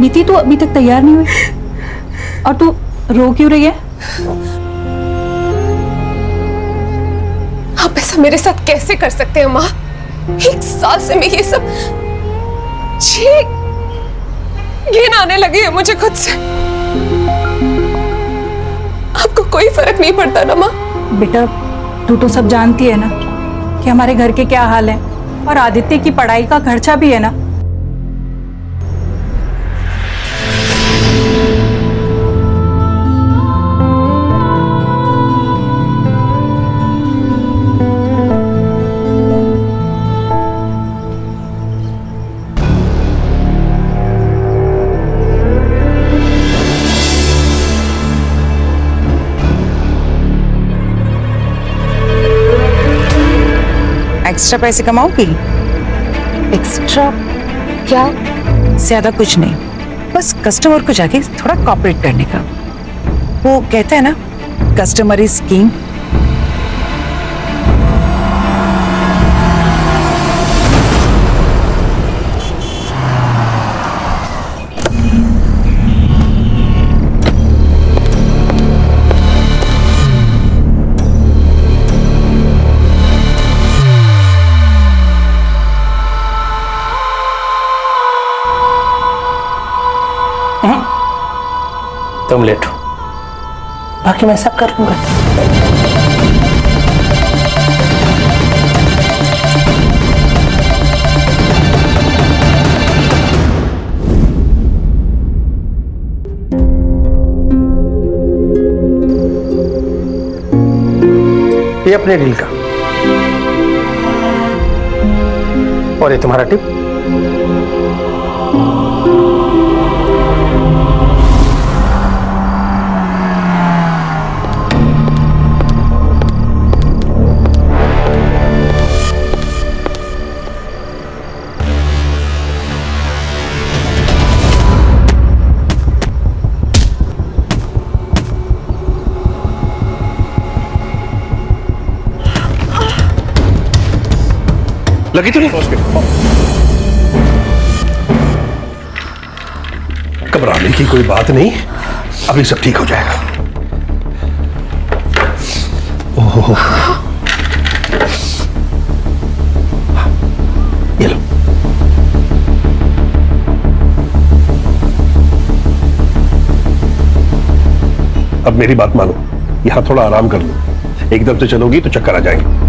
नीति, तू अभी तक तैयार नहीं हुई और तू रो क्यों रही है? आप ऐसा मेरे साथ कैसे कर सकते हैं माँ? 1 साल से मैं ये सब घिन आने लगी है मुझे खुद से। आपको कोई फर्क नहीं पड़ता ना माँ? बेटा, तू तो सब जानती है ना कि हमारे घर के क्या हाल है, और आदित्य की पढ़ाई का खर्चा भी है ना। एक्स्ट्रा पैसे कमाओगी? एक्स्ट्रा क्या? ज्यादा कुछ नहीं, बस कस्टमर को जाके थोड़ा कॉपरेट करने का। वो कहते हैं ना, कस्टमर इज किंग। तुम लेट हो, बाकी मैं सब कर लूंगा। ये अपने डील का, और ये तुम्हारा टिप। लगी तो नहीं? घबराने की कोई बात नहीं, अभी सब ठीक हो जाएगा। ओह, ये लो। अब मेरी बात मानो, यहां थोड़ा आराम कर लो। एकदम से चलोगी तो चक्कर आ जाएंगे।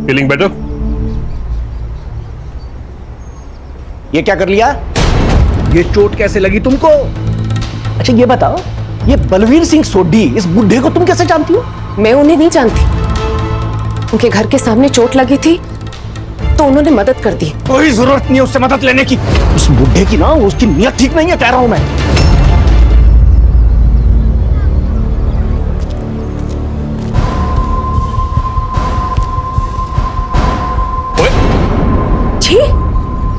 Feeling better? ये क्या कर लिया? ये चोट कैसे लगी तुमको? अच्छा ये बताओ, ये बलवीर सिंह सोढ़ी, इस बुढ़े को तुम कैसे जानती हो? मैं उन्हें नहीं जानती। उनके घर के सामने चोट लगी थी तो उन्होंने मदद कर दी। कोई जरूरत नहीं है उससे मदद लेने की। उस बुढ़े की ना, उसकी नीयत ठीक नहीं है, कह रहा हूं मैं।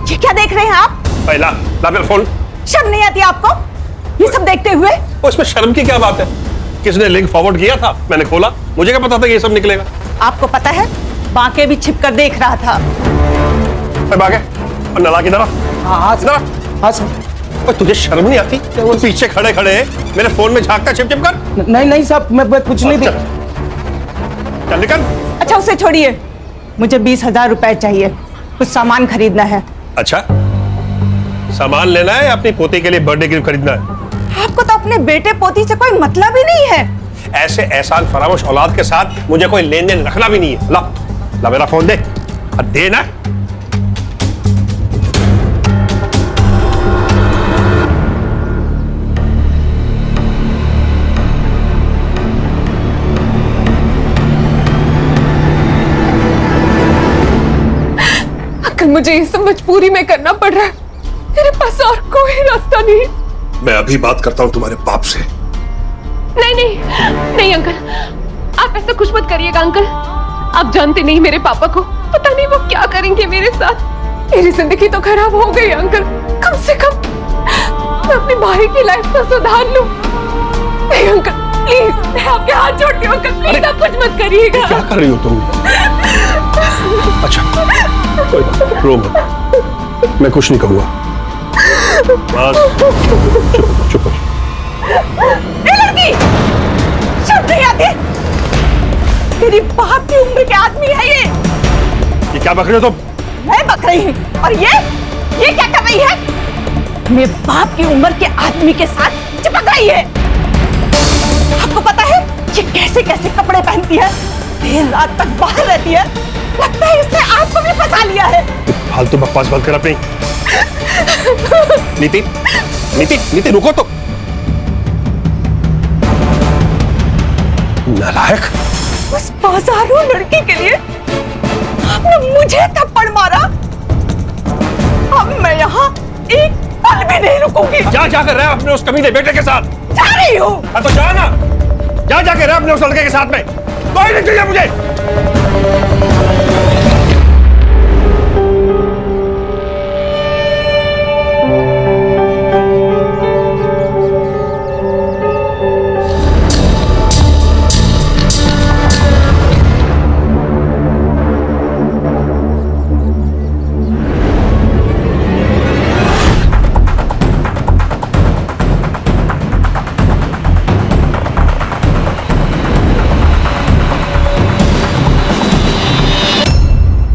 ये क्या देख रहे हैं आप? ला मेरा फोन। शर्म नहीं आती आपको ये सब देखते हुए? उसमें शर्म की क्या बात है? किसने लिंक फॉरवर्ड किया था? मैंने खोला, मुझे क्या पता था कि ये सब निकलेगा। आपको पता है, बांके भी छिप कर देख रहा था। बागे और नला की तरफ। हाँ तुझे शर्म नहीं आती? वो पीछे खड़े खड़े मेरे फोन में झांकता छिप छिप कर। नहीं साहब, मैं कुछ नहीं देख। चल निकल। अच्छा उसे छोड़िए, मुझे 20,000 रुपए चाहिए, कुछ सामान खरीदना है। अच्छा, सामान लेना है या अपनी पोती के लिए बर्थडे गिफ्ट खरीदना है? आपको तो अपने बेटे पोती से कोई मतलब ही नहीं है। ऐसे एहसान फरामोश औलाद के साथ मुझे कोई लेन देन रखना भी नहीं है। ला मेरा फोन दे, दे ना। मुझे ये सब मजबूरी में करना पड़ रहा है, मेरे पास और कोई रास्ता नहीं। मैं अभी बात करता हूं तुम्हारे बाप से। नहीं अंकल, आप ऐसा कुछ मत करिएगा अंकल। आप जानते नहीं मेरे पापा को, पता नहीं वो क्या करेंगे मेरे साथ। मेरी जिंदगी तो खराब हो गई अंकल, कम से कम मैं अपने भाई की लाइफ को सुधार लूं। नहीं अंकल प्लीज, मैं आपके हाथ जोड़ती हूँ अंकल, प्लीज आप कुछ मत करिएगा। क्या कर रही हो तुम? अच्छा कोई बात नहीं, रो मत, मैं कुछ नहीं कहूँगा। बस चुप हो। ये लड़की शर्म नहीं आती? तेरी बाप की उम्र के आदमी है ये क्या बक रहे हो तुम? मैं बक रही हूँ और ये क्या कर रही है? मेरे बाप की उम्र के आदमी के साथ चिपक रही है। आपको पता है ये कैसे कैसे कपड़े पहनती है, देर रात तक बाहर रहती है, लगता है इसने आपको भी फंसा लिया है। फालतू बकवास बंद कर अपनी। नीति नीति नीति रुको तो। नालायक, उस बाजारू लड़की के लिए आपने मुझे थप्पड़ मारा। अब मैं यहाँ एक पल भी नहीं रुकूंगी। क्या कर रहा है अपने उस कमीने बेटे के साथ? जा रही हूँ। तो जा ना, क्या कर रहा है अपने उस लड़के के साथ में? कोई नहीं चाहिए मुझे।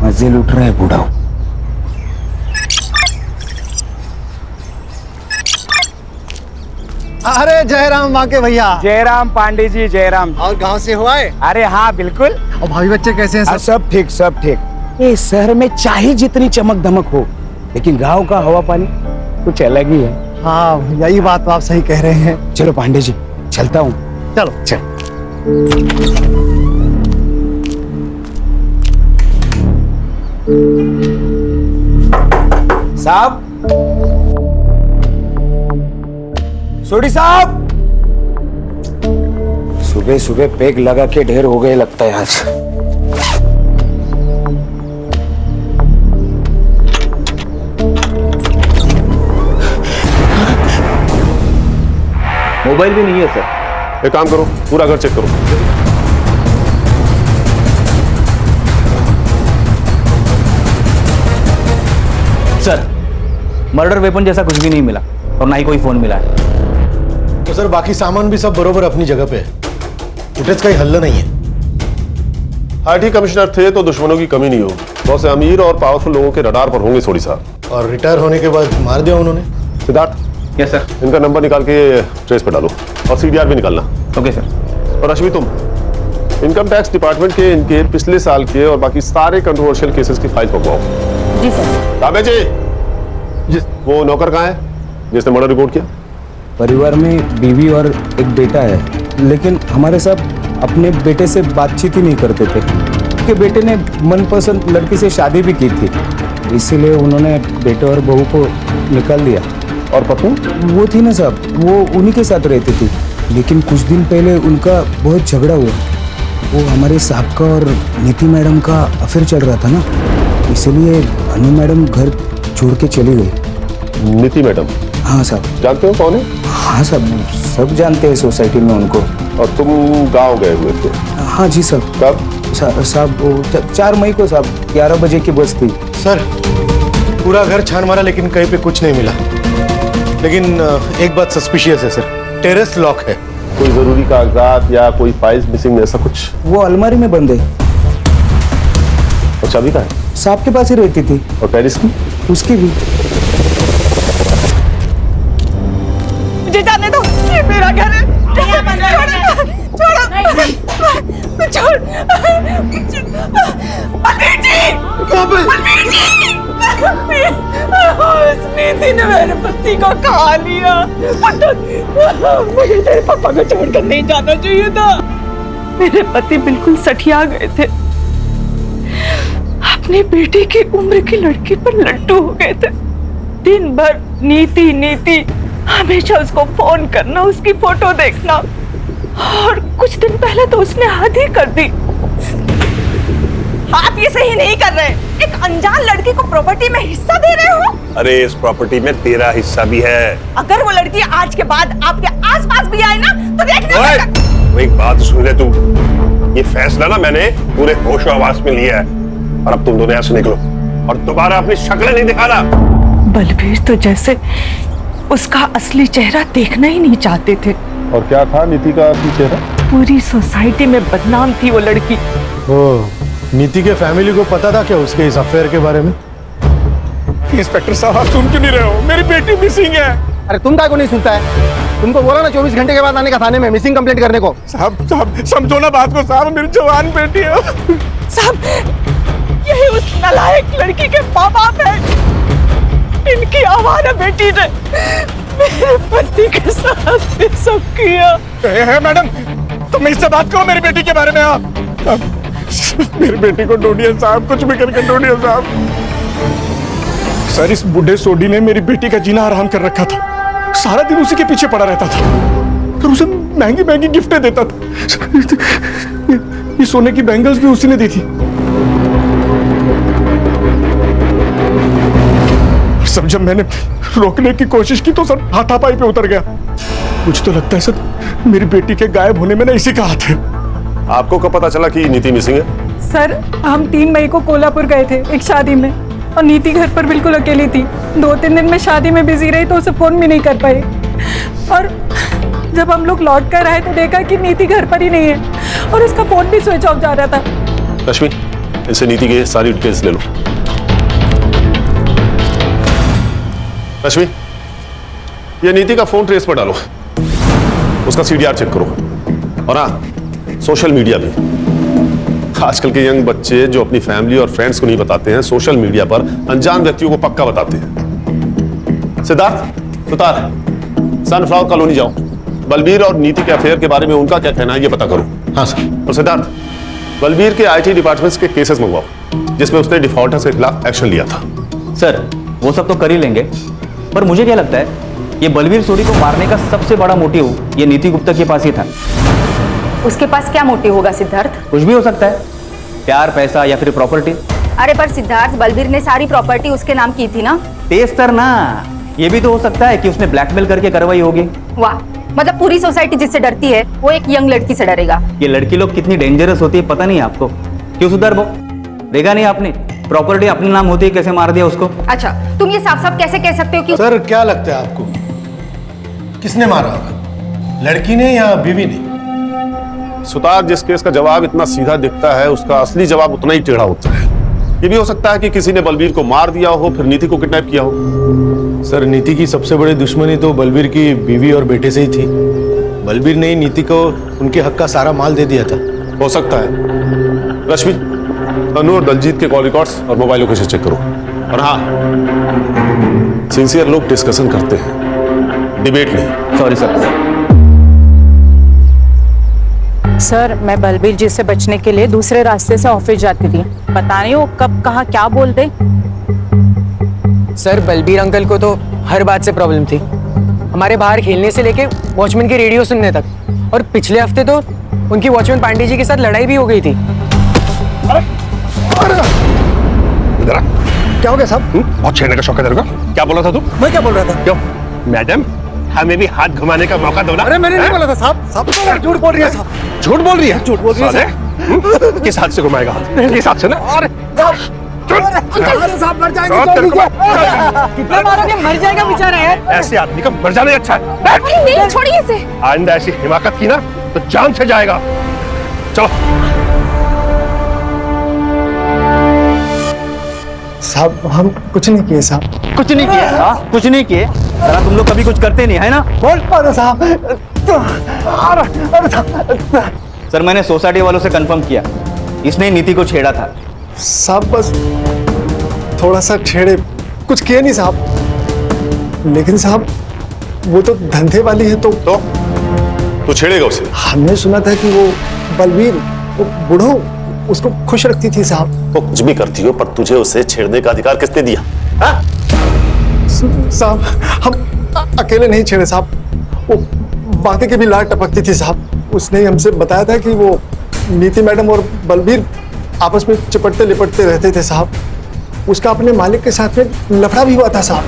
मजे लूट रहा है बूढ़ा। अरे जयराम वाके भैया। जयराम पांडे जी, जयराम। और गांव से हो आए? अरे हाँ बिल्कुल। और भाई बच्चे कैसे हैं? सब ठीक सब ठीक। ये शहर में चाहे जितनी चमक धमक हो, लेकिन गांव का हवा पानी कुछ अलग ही है। हाँ भैया ये बात तो आप सही कह रहे हैं। चलो पांडे जी चलता हूँ। चलो चल। साहब, सोडी साहब, सुबह सुबह पेग लगा के ढेर हो गए लगता है आज। मोबाइल भी नहीं है सर। एक काम करो, पूरा घर चेक करो। सर, मर्डर वेपन जैसा कुछ भी नहीं मिला और ना ही कोई फोन मिला है। तो सर बाकी सामान भी सब बरोबर अपनी जगह पे है। फुटेज का ही हल्ला नहीं है। आईटी कमिश्नर थे तो दुश्मनों की कमी नहीं होगी। बहुत से अमीर और पावरफुल लोगों के रडार पर होंगे सोडी साहब। और रिटायर होने के बाद मार दिया उन्होंने। Siddharth, yes sir. इनका नंबर निकाल के ट्रेस पे डालो और सीडीआर भी निकालना। Okay sir. और रश्मि, तुम इनकम टैक्स डिपार्टमेंट के इनके पिछले साल के और बाकी सारे कंट्रोवर्शियल केसेस की फाइल पकवाओ। जी सर। ताबे जी, वो नौकर कहाँ है जिसने मर्डर रिपोर्ट किया? परिवार में बीवी और एक बेटा है, लेकिन हमारे साथ अपने बेटे से बातचीत ही नहीं करते थे। उनके बेटे ने मनपसंद लड़की से शादी भी की थी, इसीलिए उन्होंने बेटे और बहू को निकाल दिया। और पत्नी? वो थी ना साहब, वो उन्हीं के साथ रहती थी, लेकिन कुछ दिन पहले उनका बहुत झगड़ा हुआ। वो हमारे साहब का और नीति मैडम का अफेयर चल रहा था ना, इसलिए अनु मैडम घर छोड़ के चली गई। नीति मैडम? हाँ साहब। जानते हो कौन है? हाँ साहब, सब जानते हैं सोसाइटी में उनको। और तुम गांव गए हुए थे? हाँ जी साहब। कब? साहब 4 मई को साहब, 11 बजे की बस थी। सर पूरा घर छान मारा लेकिन कहीं पे कुछ नहीं मिला। लेकिन एक बात सस्पिशियस है सर, टेरेस लॉक है। कोई जरूरी कागजात या कोई फाइल्स मिसिंग ऐसा कुछ? वो अलमारी में बंद है। और चाबी कहाँ है? साहब के पास ही रहती थी। और टेरिस की? उसकी भी। मुझे जाने दो, ये मेरा घर है। छोड़ो, छोड़। बलबीर जी, बलबीर जी, उस नीति ने मेरे पति को खा लिया। मुझे तेरे पापा को छोड़कर नहीं जाना चाहिए था। मेरे पति बिल्कुल सठिया गए थे, अपनी बेटी की उम्र की लड़की पर लट्टू हो गए थे। दिन भर नीति नीति, हमेशा उसको फोन करना, उसकी फोटो देखना, और कुछ दिन पहले तो उसने हद ही कर दी। आप ये सही नहीं कर रहे, एक अनजान लड़की को प्रॉपर्टी में हिस्सा दे रहे हो? अरे इस प्रॉपर्टी में तेरा हिस्सा भी है। अगर वो लड़की आज के बाद आपके आसपास भी आए ना तो देखना ओए, पड़ेगा। वो एक बात सुन ले तू, ये फैसला ना मैंने पूरे होश और आवाज में लिया है, और अब तुम दोनों यहाँ से निकलो और दोबारा अपनी शक्लें नहीं दिखाना। बलबीर तो जैसे उसका असली चेहरा देखना ही नहीं चाहते थे। और क्या था नीति का असली चेहरा? पूरी सोसाइटी में बदनाम थी वो लड़की। नीति के फैमिली को पता था क्या उसके इस अफेयर के बारे में? इंस्पेक्टर साहब आप सुन क्यों नहीं रहे हो? मेरी बेटी मिसिंग है। अरे तुम काय को नहीं सुनता है? तुमको बोला ना 24 घंटे के बाद आने का थाने में मिसिंग कंप्लेंट करने को। साहब समझो ना बात को साहब, मेरी जवान बेटी है। साहब यही उस नालायक लड़की के माँ बाप है। इनकी आवारा बेटी ने मेरे पति के साथ ये सब किया। मैडम तुम इससे बात करो मेरी बेटी के बारे में। आप मेरी बेटी को ढूंढिए साहब, कुछ भी करके ढूंढिए साहब। सर इस बुढ़े सोडी ने मेरी बेटी का जीना हराम कर रखा था। सारा दिन उसी के पीछे पड़ा रहता था और उसे महंगी महंगी गिफ्टें देता था। ये सोने की बैंगल्स भी उसी ने दी थी। सब जब मैंने रोकने की कोशिश की तो सर हाथापाई पे उतर गया। मुझे तो लगता है सर मेरी बेटी के गायब होने में ना इसी का हाथ है। आपको कब पता चला कि नीति मिसिंग है? सर हम 3 मई को कोल्हापुर गए थे एक शादी में, और नीति घर पर बिल्कुल अकेली थी। 2-3 दिन में शादी में बिजी रही तो उसे फोन भी नहीं कर पाई, और जब हम लोग लौट कर आए तो देखा कि नीति घर पर ही नहीं है और उसका फोन भी स्विच ऑफ जा रहा था। रश्मि इनसे नीति के सारी डिटेल्स ले लो। रश्मि ये नीति का फोन ट्रेस पर डालो, उसका सीडीआर चेक करो, और हाँ सोशल मीडिया भी। आजकल के यंग बच्चे जो अपनी फैमिली और फ्रेंड्स को नहीं बताते हैं, सोशल मीडिया पर अनजान व्यक्तियों को पक्का बताते हैं। सिद्धार्थ सुतार सनफ्लावर कॉलोनी जाओ, बलबीर और नीति के अफेयर के बारे में उनका क्या कहना है ये पता करो। हाँ सर। और सिद्धार्थ बलबीर के आईटी डिपार्टमेंट्स के केसेस मंगवाओ जिसमें उसने डिफॉल्टर्स के खिलाफ एक्शन लिया था। सर वो सब तो कर ही लेंगे, पर मुझे क्या लगता है ये बलबीर सोडी को मारने का सबसे बड़ा मोटिव ये नीति गुप्ता के पास ही था। उसके पास क्या मोटिव होगा सिद्धार्थ? कुछ भी हो सकता है, प्यार, पैसा या फिर प्रॉपर्टी। अरे पर सिद्धार्थ, बलबीर ने सारी प्रॉपर्टी उसके नाम की थी ना। तेज तर ना, ये भी तो हो सकता है कि उसने ब्लैकमेल करके करवाई होगी। वाह, मतलब पूरी सोसाइटी जिससे डरती है वो एक यंग लड़की से डरेगा। ये लड़की लोग कितनी डेंजरस होती है पता नहीं आपको। क्यों सुधर वो देखा नहीं आपने? प्रॉपर्टी अपने नाम होती है, कैसे मार दिया उसको। अच्छा तुम ये साफ साफ कैसे कह सकते हो कि सर क्या लगता है आपको किसने मारा होगा, लड़की ने या बीवी ने? सुतार जिस केस का जवाब इतना सीधा दिखता है उसका असली जवाब उतना ही टेढ़ा होता है। ये भी हो सकता है कि किसी ने बलबीर को मार दिया हो, फिर नीति को किडनैप किया हो। सर नीति की सबसे बड़ी दुश्मनी तो बलबीर की बीवी और बेटे से ही थी। बलबीर ने ही नीति को उनके हक का सारा माल दे दिया था। हो सकता है। रश्मि अनु और दलजीत के कॉल रिकॉर्ड्स और मोबाइल लोकेशन चेक करो। और हाँ सिंसियर लोग डिस्कशन करते हैं, डिबेट नहीं। Sorry sir. सर मैं बलबीर जी से बचने के लिए दूसरे रास्ते से ऑफिस जाती थी, पता नहीं वो कब कहाँ क्या बोल दे। सर बलबीर अंकल को तो हर बात से प्रॉब्लम थी, हमारे बाहर खेलने से लेके वॉचमैन की रेडियो सुनने तक, और पिछले हफ्ते तो उनकी वॉचमैन पांडे जी के साथ लड़ाई भी हो गई थी। इधर आ। क्या हो गया साहब? बहुत छेड़ने का शौक है तेरे को। क्या बोला था तू? मैं क्या बोल रहा था? क्यों मैडम हमें भी हाथ घुमाने का मौका दो ना। अरे मैंने नहीं बोला था साहब। साहब तो झूठ बोल रही है साहब। झूठ बोल रही है? झूठ बोल रही है। किस हाथ से घुमाएगा? किस हाथ से ना? अरे साहब मर जाएंगे। कितना मारोगे? मर जाएगा बेचारा यार। ऐसे आदमी का मर जाना ही अच्छा है। नहीं छोड़िए इसे। आइंदा ऐसी हिमाकत की ना तो जान से जाएगा। चलो साहब हम कुछ नहीं किए साहब। कुछ नहीं किया? हाँ कुछ नहीं किए। जरा तुम लोग कभी कुछ करते नहीं है ना? बोल अरे साहब। अरे साहब। सर मैंने सोसाइटी वालों से कंफर्म किया, इसने नीति को छेड़ा था। साहब बस थोड़ा सा छेड़े, कुछ किए नहीं साहब। लेकिन साहब वो तो धंधे वाली है तो छेड़ेगा उसे। हमने सुना था कि वो बलबीर वो बूढ़ो उसको खुश रखती थी साहब। वो कुछ भी करती हो पर तुझे उसे छेड़ने का अधिकार किसने दिया? साहब हम अकेले नहीं छेड़े साहब, वो बाकी के भी लाड टपकती थी साहब। उसने ही हमसे बताया था कि वो नीति मैडम और बलबीर आपस में चिपटते लिपटते रहते थे साहब। उसका अपने मालिक के साथ में लफड़ा भी हुआ था साहब।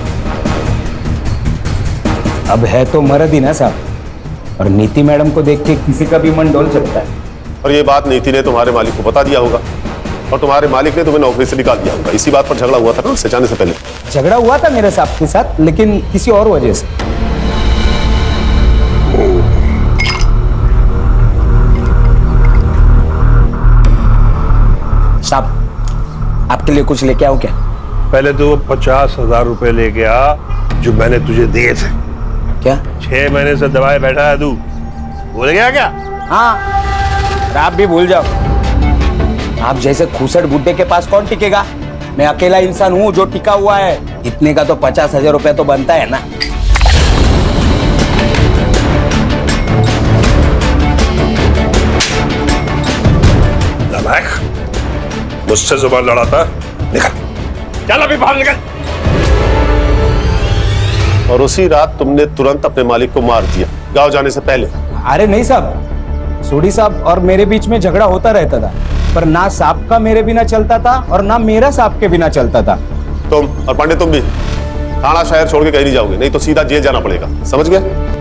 अब है तो मर्द ही ना साहब, और नीति मैडम को देख के किसी का भी मन डोल सकता है। और ये बात नीति ने तुम्हारे मालिक को बता दिया होगा और तुम्हारे मालिक ने तुम्हें नौकरी से निकाल दिया होगा। इसी बात पर झगड़ा हुआ था ना उससे जाने से पहले। झगड़ा हुआ था मेरे साहब के साथ, लेकिन किसी और वजह से। साहब आपके लिए कुछ लेके आओ क्या? पहले तो 50,000 रुपए लेके आ जो मैंने तुझे दिए थे। क्या? 6 महीने से दबाए बैठा है तू, भूल गया क्या? हाँ, आप भी भूल जाओ। आप जैसे खूसट बुड्ढे के पास कौन टिकेगा? मैं अकेला इंसान हूँ जो टिका हुआ है। इतने का तो 50,000 रुपया तो बनता है ना। मुझसे जुबान लड़ाता, निकल, चल अभी बाहर निकल। और उसी रात तुमने तुरंत अपने मालिक को मार दिया गांव जाने से पहले। अरे नहीं साहब, सोडी साहब और मेरे बीच में झगड़ा होता रहता था, पर ना साहब का मेरे बिना चलता था और ना मेरा साहब के बिना चलता था। तुम और पांडे तुम भी थाना शहर छोड़ के कहीं नहीं जाओगे, नहीं तो सीधा जेल जाना पड़ेगा, समझ गए?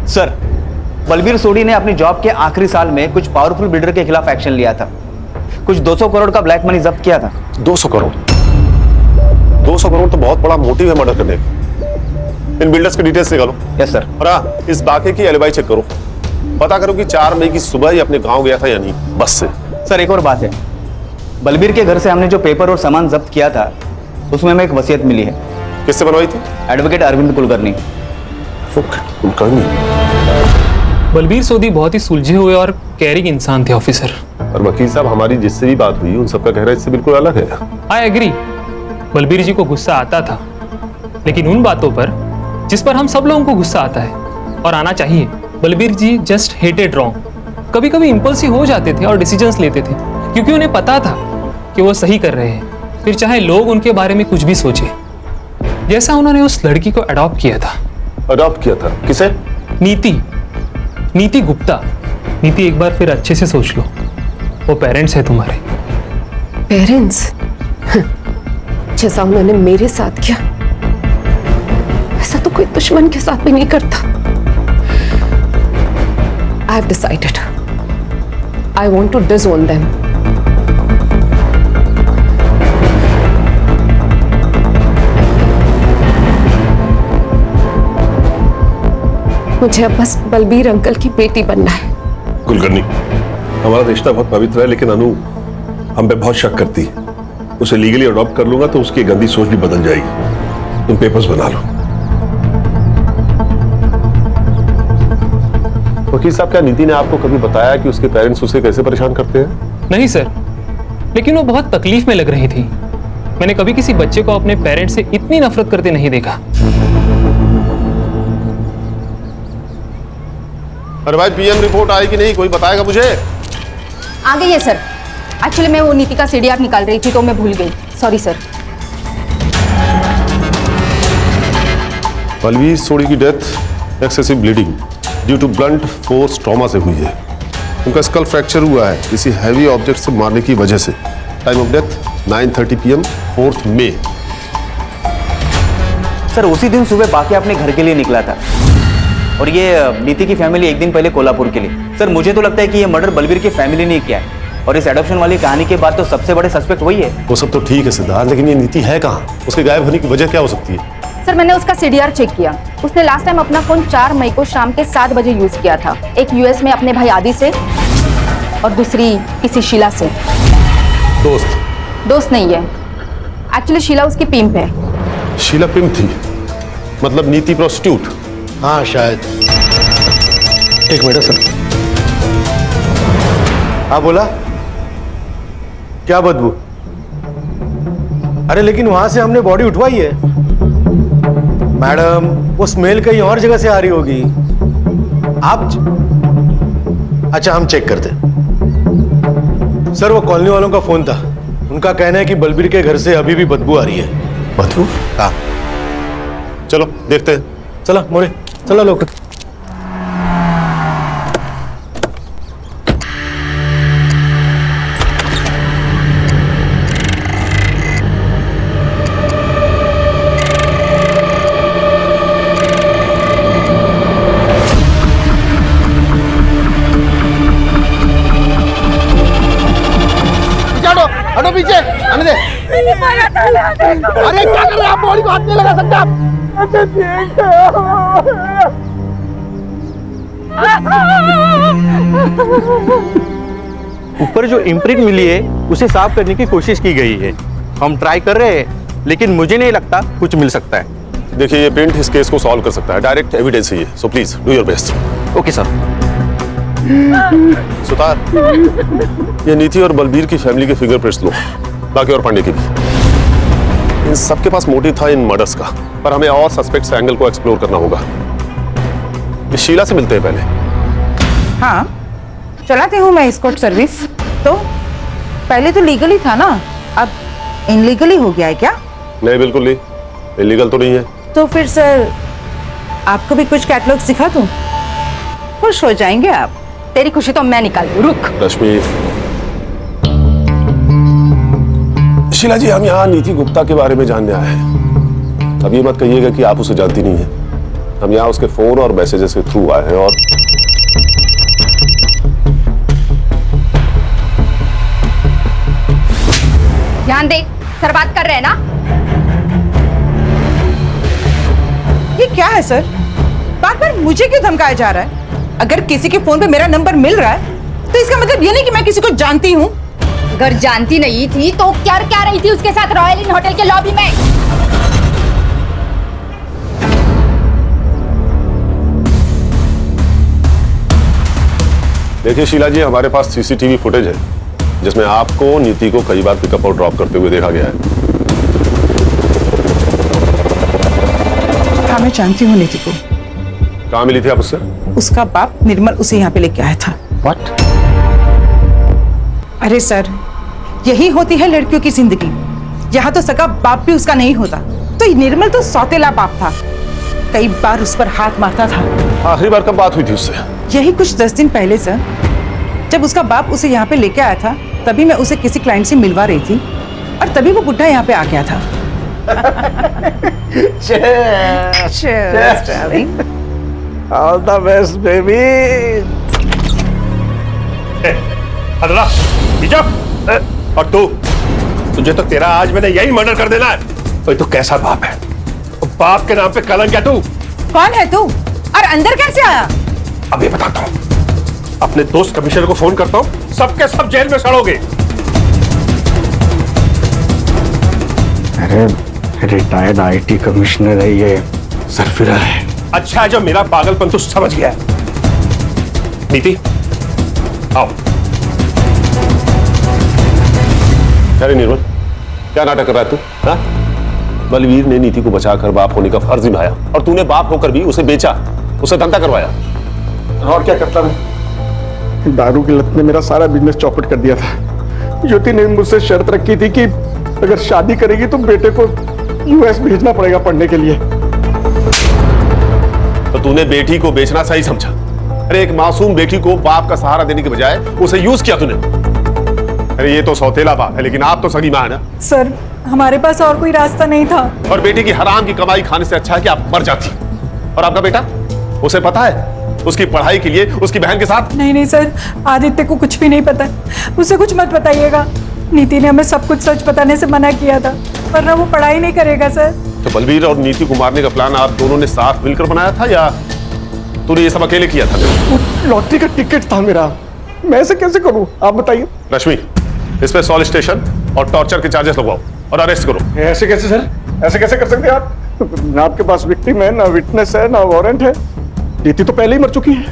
सर, बलबीर सोडी ने अपनी जॉब के आखिरी साल में कुछ पावरफुल बिल्डर के खिलाफ एक्शन लिया था। कुछ 200 करोड़ का ब्लैक मनी जब्त किया था। 200 करोड़? 200 करोड़ तो बहुत बड़ा मोटिव है मर्डर करने का। इन बिल्डर्स की डिटेल्स निकालो। Yes sir. और हाँ, इस बाकी की एलिबाई चेक करो, पता करो कि 4 मई की सुबह ही अपने गांव गया था या नहीं, बस से। सर एक और बात है, बलबीर के घर से हमने जो पेपर और सामान जब्त किया था उसमें हमें एक वसीयत मिली है। किससे बनवाई थी? एडवोकेट अरविंद कुलकर्णी। बलबीर सोडी बहुत ही सुलझे हुए और कैरिंग इंसान थे ऑफिसर। और वकील साहब, हमारी जिससे भी बात हुई उन सबका कहना इससे बिल्कुल अलग है। आई एग्री, बलबीर जी को गुस्सा आता था, लेकिन उन बातों पर जिस पर हम सब लोगों को गुस्सा आता है और आना चाहिए। बलबीर जी जस्ट हेटेड रॉन्ग। कभी कभी इम्पल्सिव हो जाते थे और डिसीजंस लेते थे क्योंकि उन्हें पता था कि वो सही कर रहे हैं, फिर चाहे लोग उनके बारे में कुछ भी सोचे। जैसा उन्होंने उस लड़की को अडॉप्ट किया था। अडॉप्ट किया था? किसे? नीति गुप्ता। नीति, एक बार फिर अच्छे से सोच लो, वो पेरेंट्स है तुम्हारे। पेरेंट्स? जैसा उन्होंने मेरे साथ किया ऐसा तो कोई दुश्मन के साथ भी नहीं करता। I have decided. I want to disown them. मुझे अब बस बलबीर अंकल की बेटी बनना है। कुलकर्णी, हमारा रिश्ता बहुत पवित्र है, लेकिन अनु हम पे बहुत शक करती है। उसे लीगली अडॉप्ट कर लूंगा तो उसकी गंदी सोच भी बदल जाएगी। तुम पेपर्स बना लो। वकील साहब, क्या नीति ने आपको कभी बताया कि उसके पेरेंट्स उसे कैसे परेशान करते हैं? नहीं सर, लेकिन वो बहुत तकलीफ में लग रही थी। मैंने कभी किसी बच्चे को अपने पेरेंट्स से इतनी नफरत करते नहीं देखा। अरे भाई, पीएम रिपोर्ट आई कि नहीं, कोई बताएगा मुझे? आ गई है सर। एक्चुअली मैं वो नीति का सीडीआर निकाल रही थी तो मैं भूल गई, सॉरी सर। बलबीर सोडी की death excessive bleeding due to blunt force trauma से हुई है। उनका स्कल फ्रैक्चर हुआ है किसी हैवी ऑब्जेक्ट से मारने की वजह से। Time of death 9:30 PM 4 May. Sir उसी दिन सुबह बाकी अपने घर के लिए निकला था और ये नीति की फैमिली एक दिन पहले कोल्हापुर के लिए। सर मुझे तो लगता है कि ये मर्डर बलबीर की फैमिली ने किया है और इस एडॉप्शन वाली कहानी के बाद तो सबसे बड़े सस्पेक्ट वही है। वो सब तो ठीक है सिद्धार्थ, लेकिन ये नीति है कहाँ? उसके गायब होने की वजह क्या हो सकती है? सर मैंने उसका सीडीआर चेक किया। उसने लास्ट टाइम अपना फोन 4 मई को शाम के 7 बजे यूज किया था। एक यूएस में अपने भाई आदि से और दूसरी किसी शीला से। दोस्त नहीं है, एक्चुअली शीला उसकी पिंप है। शीला पिंप थी? मतलब नीति प्रोस्टिट्यूट? हाँ शायद। एक मिनट सर। हाँ बोला, क्या बदबू? अरे लेकिन वहां से हमने बॉडी उठवाई है मैडम, वो स्मेल कहीं और जगह से आ रही होगी। आप अच्छा, हम चेक करते हैं। सर वो कॉलोनी वालों का फोन था, उनका कहना है कि बलबीर के घर से अभी भी बदबू आ रही है। बदबू? हाँ चलो देखते हैं। चलो मोरे, चलो लोग। हटो पीछे, आने दे। अरे क्या कर रहे हैं आप? बॉडी को हाथ नहीं लगा सकते आप। ऊपर जो इम्प्रिंट मिली है उसे साफ करने की कोशिश की गई है। हम ट्राई कर रहे हैं, लेकिन मुझे नहीं लगता कुछ मिल सकता है। देखिए ये प्रिंट इस केस को सॉल्व कर सकता है, डायरेक्ट एविडेंस ही है, so please do your best. Okay sir. Sutar, ये नीति और बलबीर की फैमिली के फिंगरप्रिंट्स लो, बाकी और पांडे के भी। इन सबके पास मोटिव था इन मर्डर्स का, पर हमें और सस्पेक्ट्स एंगल को एक्सप्लोर करना होगा। ये शीला से मिलते हैं पहले। हाँ, चलाती हूँ मैं एस्कॉर्ट सर्विस। तो पहले तो लीगली था ना, अब इनलीगली हो गया है क्या? नहीं, बिल्कुल नहीं, इलीगल तो नहीं है। तो फिर सर आपको भी कुछ कैटलॉग सिखा दूं? खुश हो जाएंगे आप। तेरी खुशी तो मैं निकाल दूं, रुक। रश्मि, शीला जी, हम यहाँ नीति गुप्ता के बारे में जानने आए हैं। अब ये मत कहिएगा कि आप उसे जानती नहीं है। हम यहाँ उसके फोन और मैसेजेस के थ्रू आए हैं। और ध्यान दे, सर बात कर रहे हैं ना। ये क्या है सर? बार बार मुझे क्यों धमकाया जा रहा है? अगर किसी के फोन पे मेरा नंबर मिल रहा है तो इसका मतलब ये नहीं कि मैं किसी को जानती हूँ। अगर जानती नहीं थी तो क्या रही थी उसके साथ रॉयल इन होटल के लॉबी में? देखिए शीला जी, हमारे पास सीसीटीवी फुटेज है जिसमें आपको नीति को कई बार पिकअप और ड्रॉप करते हुए देखा गया है। हाँ, मैं जानती हूँ नीति को। कहाँ मिली थी आप उससे? उसका बाप निर्मल उसे यहाँ पे लेके आया था। What? अरे सर, यही होती है लड़कियों की जिंदगी। यहाँ तो सगा बाप भी उसका नहीं होता, तो निर्मल तो सौतेला बाप था, कई बार उस पर हाथ मारता था। आखिरी बार कब बात हुई थी उससे? यही कुछ 10 दिन पहले सर, जब उसका बाप उसे यहाँ पे लेके आया था, तभी मैं उसे किसी क्लाइंट से मिलवा रही थी और तभी वो बुढ़ा यहाँ पे आ गया था। Cheers, darling. All the best, baby. अदला, और तुझे तो तेरा आज मैंने यही मर्डर कर देना है। तो कैसा बाप है? बाप के नाम पे कलंक है तू। कौन है तू और अंदर कैसे आया? अब ये बताता हूँ। अपने दोस्त कमिश्नर को फोन करता हूँ, सबके सब जेल में सड़ोगे। अरे रिटायर्ड आईटी कमिश्नर है ये, सरफिरा है। अच्छा है जो मेरा पागलपन तू समझ गया है। नीति, आओ। अरे निर्मल, क्या नाटक कर रहा है तू? हाँ? बलवीर ने नीति को बचाकर बाप होने का फर्ज निभाया और तूने बाप होकर भी उसे बेचा, उसे धंधा करवाया। और क्या करता मैं? दारू की लत ने मेरा सारा बिजनेस चौपट कर दिया था। ज्योति ने मुझसे शर्त रखी थी कि अगर शादी करेगी तो बेटे को यूएस भेजना पड़ेगा पढ़ने के लिए। तो तूने बेटी को बेचना सही समझा? अरे एक मासूम बेटी को बाप का सहारा देने के बजाय उसे यूज किया तूने। अरे ये तो सौतेला बाप है, लेकिन आप तो सगी मां है ना। सर, हमारे पास और कोई रास्ता नहीं था। और बेटी की हराम की कमाई खाने से अच्छा है कि आप मर जाती। और आपका बेटा, उसे पता है उसकी पढ़ाई के लिए उसकी बहन के साथ? नहीं सर, आदित्य को कुछ भी नहीं पता। उसे कुछ मत बताइएगा। नीति ने हमें सब कुछ सच बताने से मना किया था, वरना वो पढ़ाई नहीं करेगा सर। तो बलबीर और नीति को मारने का प्लान आप दोनों ने साथ मिलकर बनाया था या तूने ये सब अकेले किया था? लॉटरी का टिकट था मेरा, मैं ऐसे कैसे करूं? आप बताइए। रश्मि, इस पे सॉलिड स्टेशन और टॉर्चर के चार्जेस लगवाओ और अरेस्ट करो। ऐसे कैसे सर? ऐसे कैसे कर सकते हैं आप? ना आपके पास विक्टिम है, ना विटनेस है, ना वारंट है। नीति तो पहले ही मर चुकी है,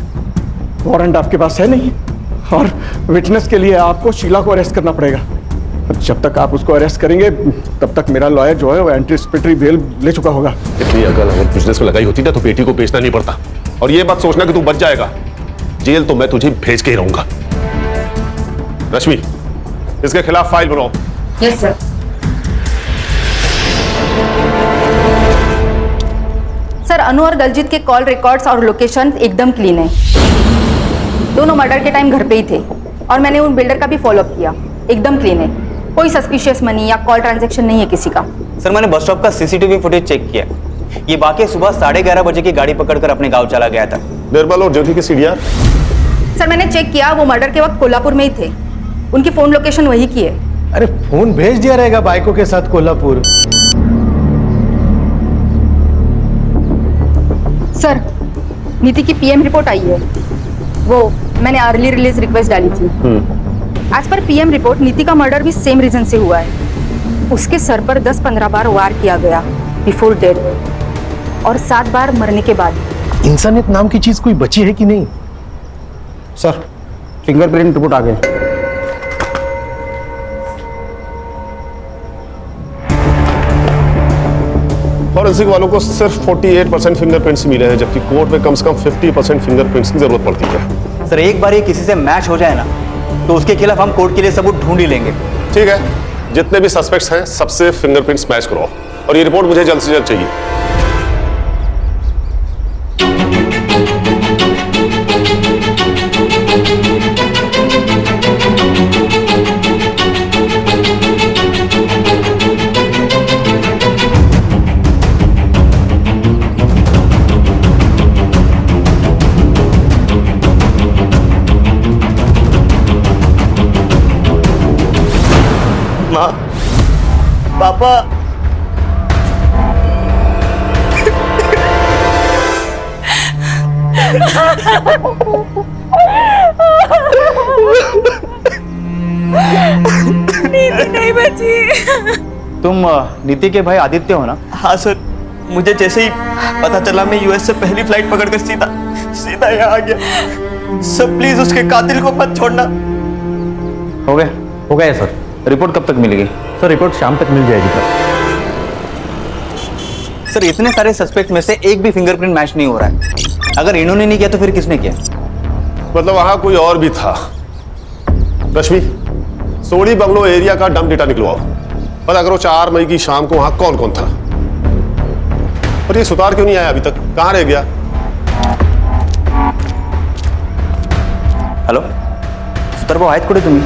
वारंट आपके पास है नहीं, और विटनेस के लिए आपको शीला को अरेस्ट करना पड़ेगा। जब तक आप उसको अरेस्ट करेंगे तब तक मेरा लॉयर जो है वो एंटीसिपेटरी बेल ले चुका होगा। इतनी अकल अगर बिजनेस में लगाई होती ना तो बेटी को बेचना नहीं पड़ता। और ये बात सोचना कि तू बच जाएगा, जेल तो मैं तुझे भेज के ही रहूंगा। रश्मि, इसके खिलाफ फाइल बनाओ। Yes sir. सर, अनु और दलजीत के कॉल रिकॉर्ड्स और लोकेशन एकदम क्लीन है। दोनों मर्डर के टाइम घर पे ही थे और मैंने उन बिल्डर का भी फॉलोअप किया, एकदम क्लीन है। कोई सस्पिशियस मनी या कॉल ट्रांजैक्शन नहीं है किसी का। सर, मैंने बस स्टॉप का सीसीटीवी फुटेज चेक किया। ये वाकई सुबह 11:30 बजे की गाड़ी पकड़कर अपने गांव चला गया था। निर्मल और ज्योति की सीढ़ियां? सर, मैंने चेक किया, वो मर्डर के वक्त कोल्हापुर में ही थे। उनकी फोन लोकेशन वही की है। अरे फोन भेज दिया रहेगा बाइकों के साथ कोल्हापुर। सर, नीति की पीएम रिपोर्ट आई है। वो मैंने अर्ली रिलीज रिक्वेस्ट डाली थी। एज पर पीएम रिपोर्ट नीति का मर्डर भी सेम रीजन से हुआ है। उसके सर पर 10-15 बार वार किया गया बिफोर डेड और 7 बार मरने के बाद। इंसानियत नाम की चीज कोई बची है कि नहीं? सर, फिंगरप्रिंट रिपोर्ट आ गई। फॉरेंसिक वालों को सिर्फ 48% फिंगरप्रिंट्स मिले हैं, जबकि कोर्ट में कम से कम 50% फिंगरप्रिंट्स की जरूरत पड़ती है। सर एक बार ये किसी से मैच हो जाए ना, तो उसके खिलाफ हम कोर्ट के लिए सबूत ढूंढ ही लेंगे। ठीक है, जितने भी सस्पेक्ट्स हैं सबसे फिंगरप्रिंट्स मैच करो और ये रिपोर्ट मुझे जल्द से जल्द चाहिए। माँ, पापा, नीति नहीं बची। तुम नीति के भाई आदित्य हो ना? हाँ सर, मुझे जैसे ही पता चला मैं यूएस से पहली फ्लाइट पकड़कर सीधा यहाँ आ गया। सर प्लीज उसके कातिल को मत छोड़ना। हो गया सर। रिपोर्ट कब तक मिलेगी? सर रिपोर्ट शाम तक मिल जाएगी सर। सर इतने सारे सस्पेक्ट में से एक भी फिंगरप्रिंट मैच नहीं हो रहा है। अगर इन्होंने नहीं किया तो फिर किसने किया? मतलब वहां कोई और भी था। रश्मि, सोडी बंगलो एरिया का डंप डेटा निकलवाओ। पता करो 4 मई की शाम को वहां कौन कौन था। और ये सुतार क्यों नहीं आया अभी तक? कहां रह गया? हॅलो, सुतार भाऊ आहेत कुठे तुम्ही?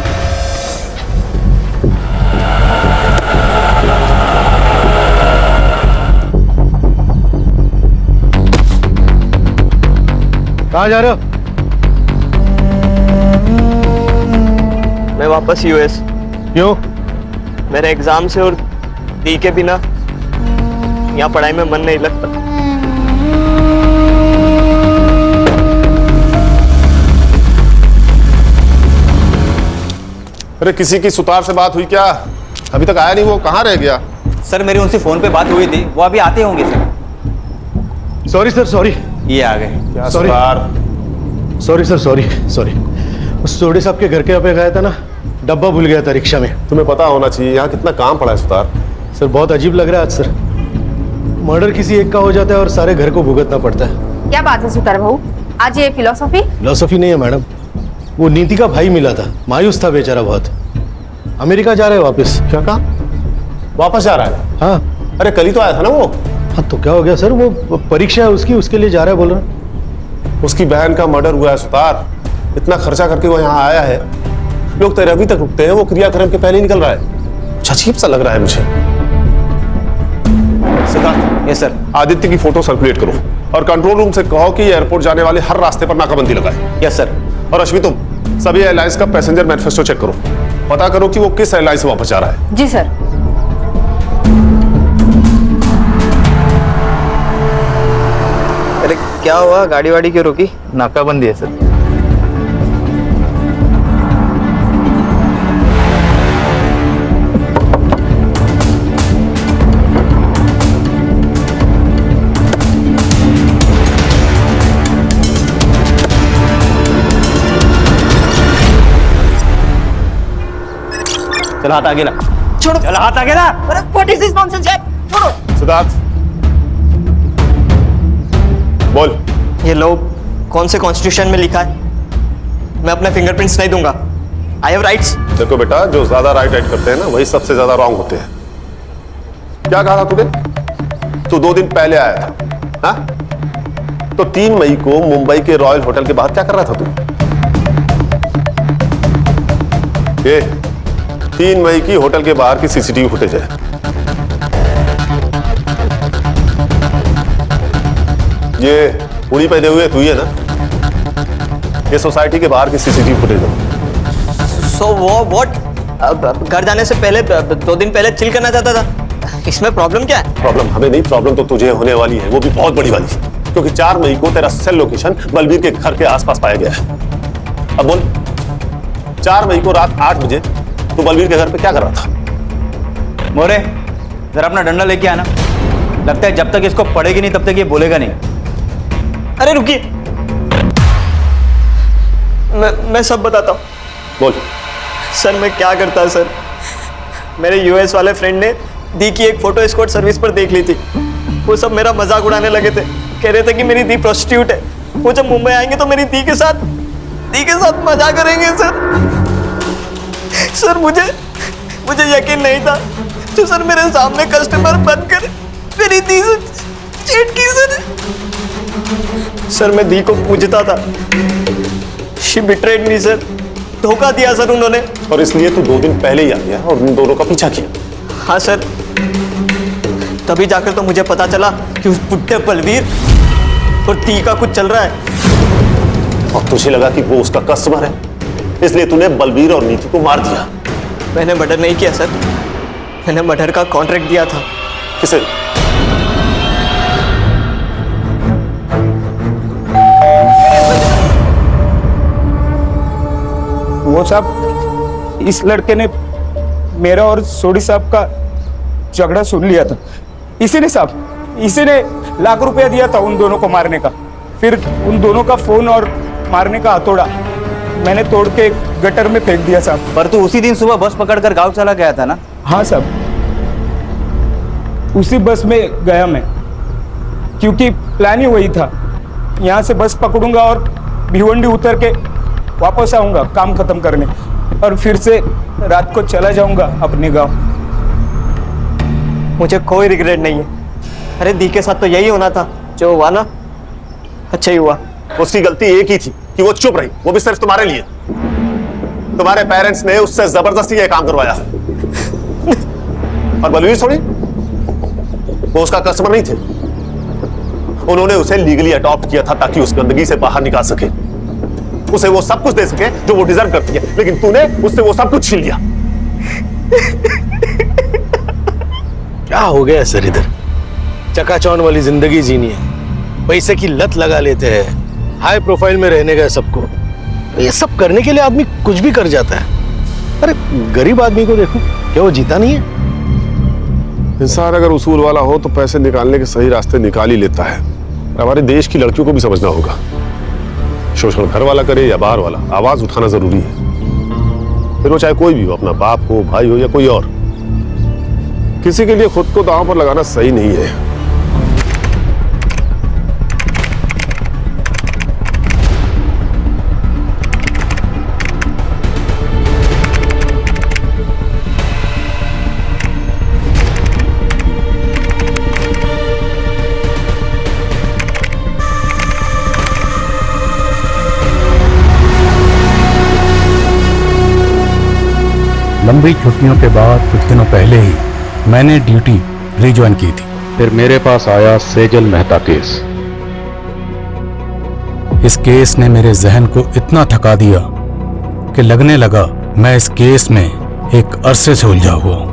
कहाँ जा रहे हो? मैं वापस यूएस। क्यों? मेरे एग्जाम से और दी के बिना यहाँ पढ़ाई में मन नहीं लगता। अरे किसी की सुतार से बात हुई क्या? अभी तक आया नहीं वो, कहाँ रह गया? सर मेरी उनसे फोन पे बात हुई थी, वो अभी आते होंगे सर। Sorry sir, sorry. ये आ गए। क्या सॉरी सॉरी सर, सॉरी। उस सोडी साहब के घर के यहाँ पे गया था ना, डब्बा भूल गया था रिक्शा में। तुम्हें पता होना चाहिए यहाँ कितना काम पड़ा है सुतार। सर बहुत अजीब लग रहा है आज सर। मर्डर किसी एक का हो जाता है और सारे घर को भुगतना पड़ता है। क्या बात है सुतार भाऊ, आज ये फिलोसॉफी नहीं है मैडम। वो नीति का भाई मिला था, मायूस था बेचारा बहुत। अमेरिका जा रहा है वापस। क्या कहा? वापस जा रहा है? हाँ। अरे कल ही तो आया था ना वो। हाँ तो क्या हो गया सर? वो परीक्षा है उसकी, उसके लिए जा रहा है बोल रहा। उसकी बहन का मर्डर हुआ है सुतार। इतना खर्चा करके वो यहाँ आया है। लोग तेरे अभी तक रुकते हैं, वो क्रियाक्रम के पहले ही निकल रहा है। अजीब सा लग रहा है मुझे। सिद्धार्थ। Yes sir. आदित्य की फोटो सर्कुलेट करो और कंट्रोल रूम से कहो कि एयरपोर्ट जाने वाले हर रास्ते पर नाकाबंदी लगाए। Yes sir. और अश्विनी तुम सभी एयरलाइंस का पैसेंजर मैनिफेस्टो चेक करो, पता करो कि वो किस एयरलाइन से वापस जा रहा है। जी सर। अरे क्या हुआ, गाड़ी वाड़ी क्यों रोकी? नाकाबंदी है सर। चल हाथ आगे ला। छोड़ो। चल हाथ आगे ला। अरे व्हाट इज दिस नॉनसेंस यार? छोड़ो। सिद्धार्थ बोल। ये लो, कौन से कॉन्स्टिट्यूशन में लिखा है मैं अपने फिंगरप्रिंट्स नहीं दूंगा? I have rights. देखो बेटा, जो ज्यादा राइट करते हैं ना वही सबसे ज्यादा रॉन्ग होते हैं। क्या कहा था तूने? तू 2 दिन पहले आया था। हाँ? तो 3 मई को मुंबई के रॉयल होटल के बाहर क्या कर रहा था तू? 3 मई की होटल के बाहर की सीसीटीवी फुटेज है। ये पूरी पहने हुए तू ही है ना? ये सोसाइटी के बाहर की सीसीटीवी फुटेज है। So what? अब घर जाने से पहले 2 दिन पहले चिल करना चाहता था। इसमें प्रॉब्लम क्या है? प्रॉब्लम हमें नहीं, प्रॉब्लम तो तुझे होने वाली है, वो भी बहुत बड़ी वाली, क्योंकि 4 मई को तेरा सेल लोकेशन बलबीर के घर के आसपास पाया गया है। अब बोल, 4 मई को रात 8 बजे तू बलबीर के घर पे क्या कर रहा था? मोरे, जरा अपना डंडा लेके आना। लगता है जब तक इसको पड़ेगी नहीं तब तक ये बोलेगा नहीं। अरे रुकिए, मैं सब बताता हूँ। बोल। सर मैं क्या करता सर, मेरे यूएस वाले फ्रेंड ने दी की एक फोटो एस्कॉर्ट सर्विस पर देख ली थी। वो सब मेरा मजाक उड़ाने लगे थे, कह रहे थे कि मेरी दी प्रोस्टिट्यूट है, वो जब मुंबई आएंगे तो मेरी दी के साथ मजा करेंगे सर मुझे यकीन नहीं था, तो सर मेरे सामने कस्टमर बनकर मेरी दी से चीट की सर मैं दी को पूछता था। शी बिट्रेड मी सर, धोखा दिया सर उन्होंने। और इसलिए तू 2 दिन पहले ही आ गया और उन दोनों का पीछा किया। हाँ सर, तभी जाकर तो मुझे पता चला कि उस बुड्ढे बलवीर और दी का कुछ चल रहा है। और तुझे लगा कि वो उसका कस्टमर है, इसलिए तूने बलबीर और नीति को मार दिया। मैंने मर्डर नहीं किया सर, मैंने मर्डर का कॉन्ट्रैक्ट दिया था। किसे? वो साहब, इस लड़के ने मेरा और सोडी साहब का झगड़ा सुन लिया था। इसी ने लाख रुपया दिया था उन दोनों को मारने का। फिर उन दोनों का फोन और मारने का हथौड़ा मैंने तोड़ के गटर में फेंक दिया साहब। पर तू उसी दिन सुबह बस पकड़कर गांव चला गया था ना? हाँ साहब, उसी बस में गया मैं, क्योंकि प्लान ही वही था। यहाँ से बस पकड़ूंगा और भिवंडी उतर के वापस आऊंगा काम खत्म करने, और फिर से रात को चला जाऊंगा अपने गांव। मुझे कोई रिग्रेट नहीं है। अरे दी के साथ तो यही होना था, जो हुआ ना अच्छा ही हुआ। उसकी गलती एक ही थी कि वो चुप रही, वो भी सिर्फ तुम्हारे लिए। तुम्हारे पेरेंट्स ने उससे जबरदस्ती ये काम करवाया। और बलवीर सोडी, वो उसका कस्टमर नहीं थे, उन्होंने उसे लीगली अडॉप्ट किया था ताकि उस गंदगी से बाहर निकाल सके, उसे वो सब कुछ दे सके जो वो डिजर्व करती है। लेकिन तूने उससे वो सब कुछ छीन लिया। क्या हो गया सर? इधर चकाचौंध वाली जिंदगी जीनी है, पैसे की लत लगा लेते हैं, हाई प्रोफाइल में रहने का सबको। ये सब करने के लिए आदमी कुछ भी कर जाता है। अरे गरीब आदमी को देखो, क्या वो जीता नहीं है? इंसान अगर उसूल वाला हो तो पैसे निकालने के सही रास्ते निकाल ही लेता है। हमारे देश की लड़कियों को भी समझना होगा, शोषण घर वाला करे या बाहर वाला, आवाज उठाना जरूरी है। फिर वो चाहे कोई भी हो, अपना बाप हो, भाई हो या कोई और। किसी के लिए खुद को दांव पर लगाना सही नहीं है। लंबी छुट्टियों के बाद कुछ दिनों पहले ही मैंने ड्यूटी रिज्वाइन की थी। फिर मेरे पास आया सेजल मेहता केस। इस केस ने मेरे जहन को इतना थका दिया कि लगने लगा मैं इस केस में एक अरसे से उलझा हुआ हूं।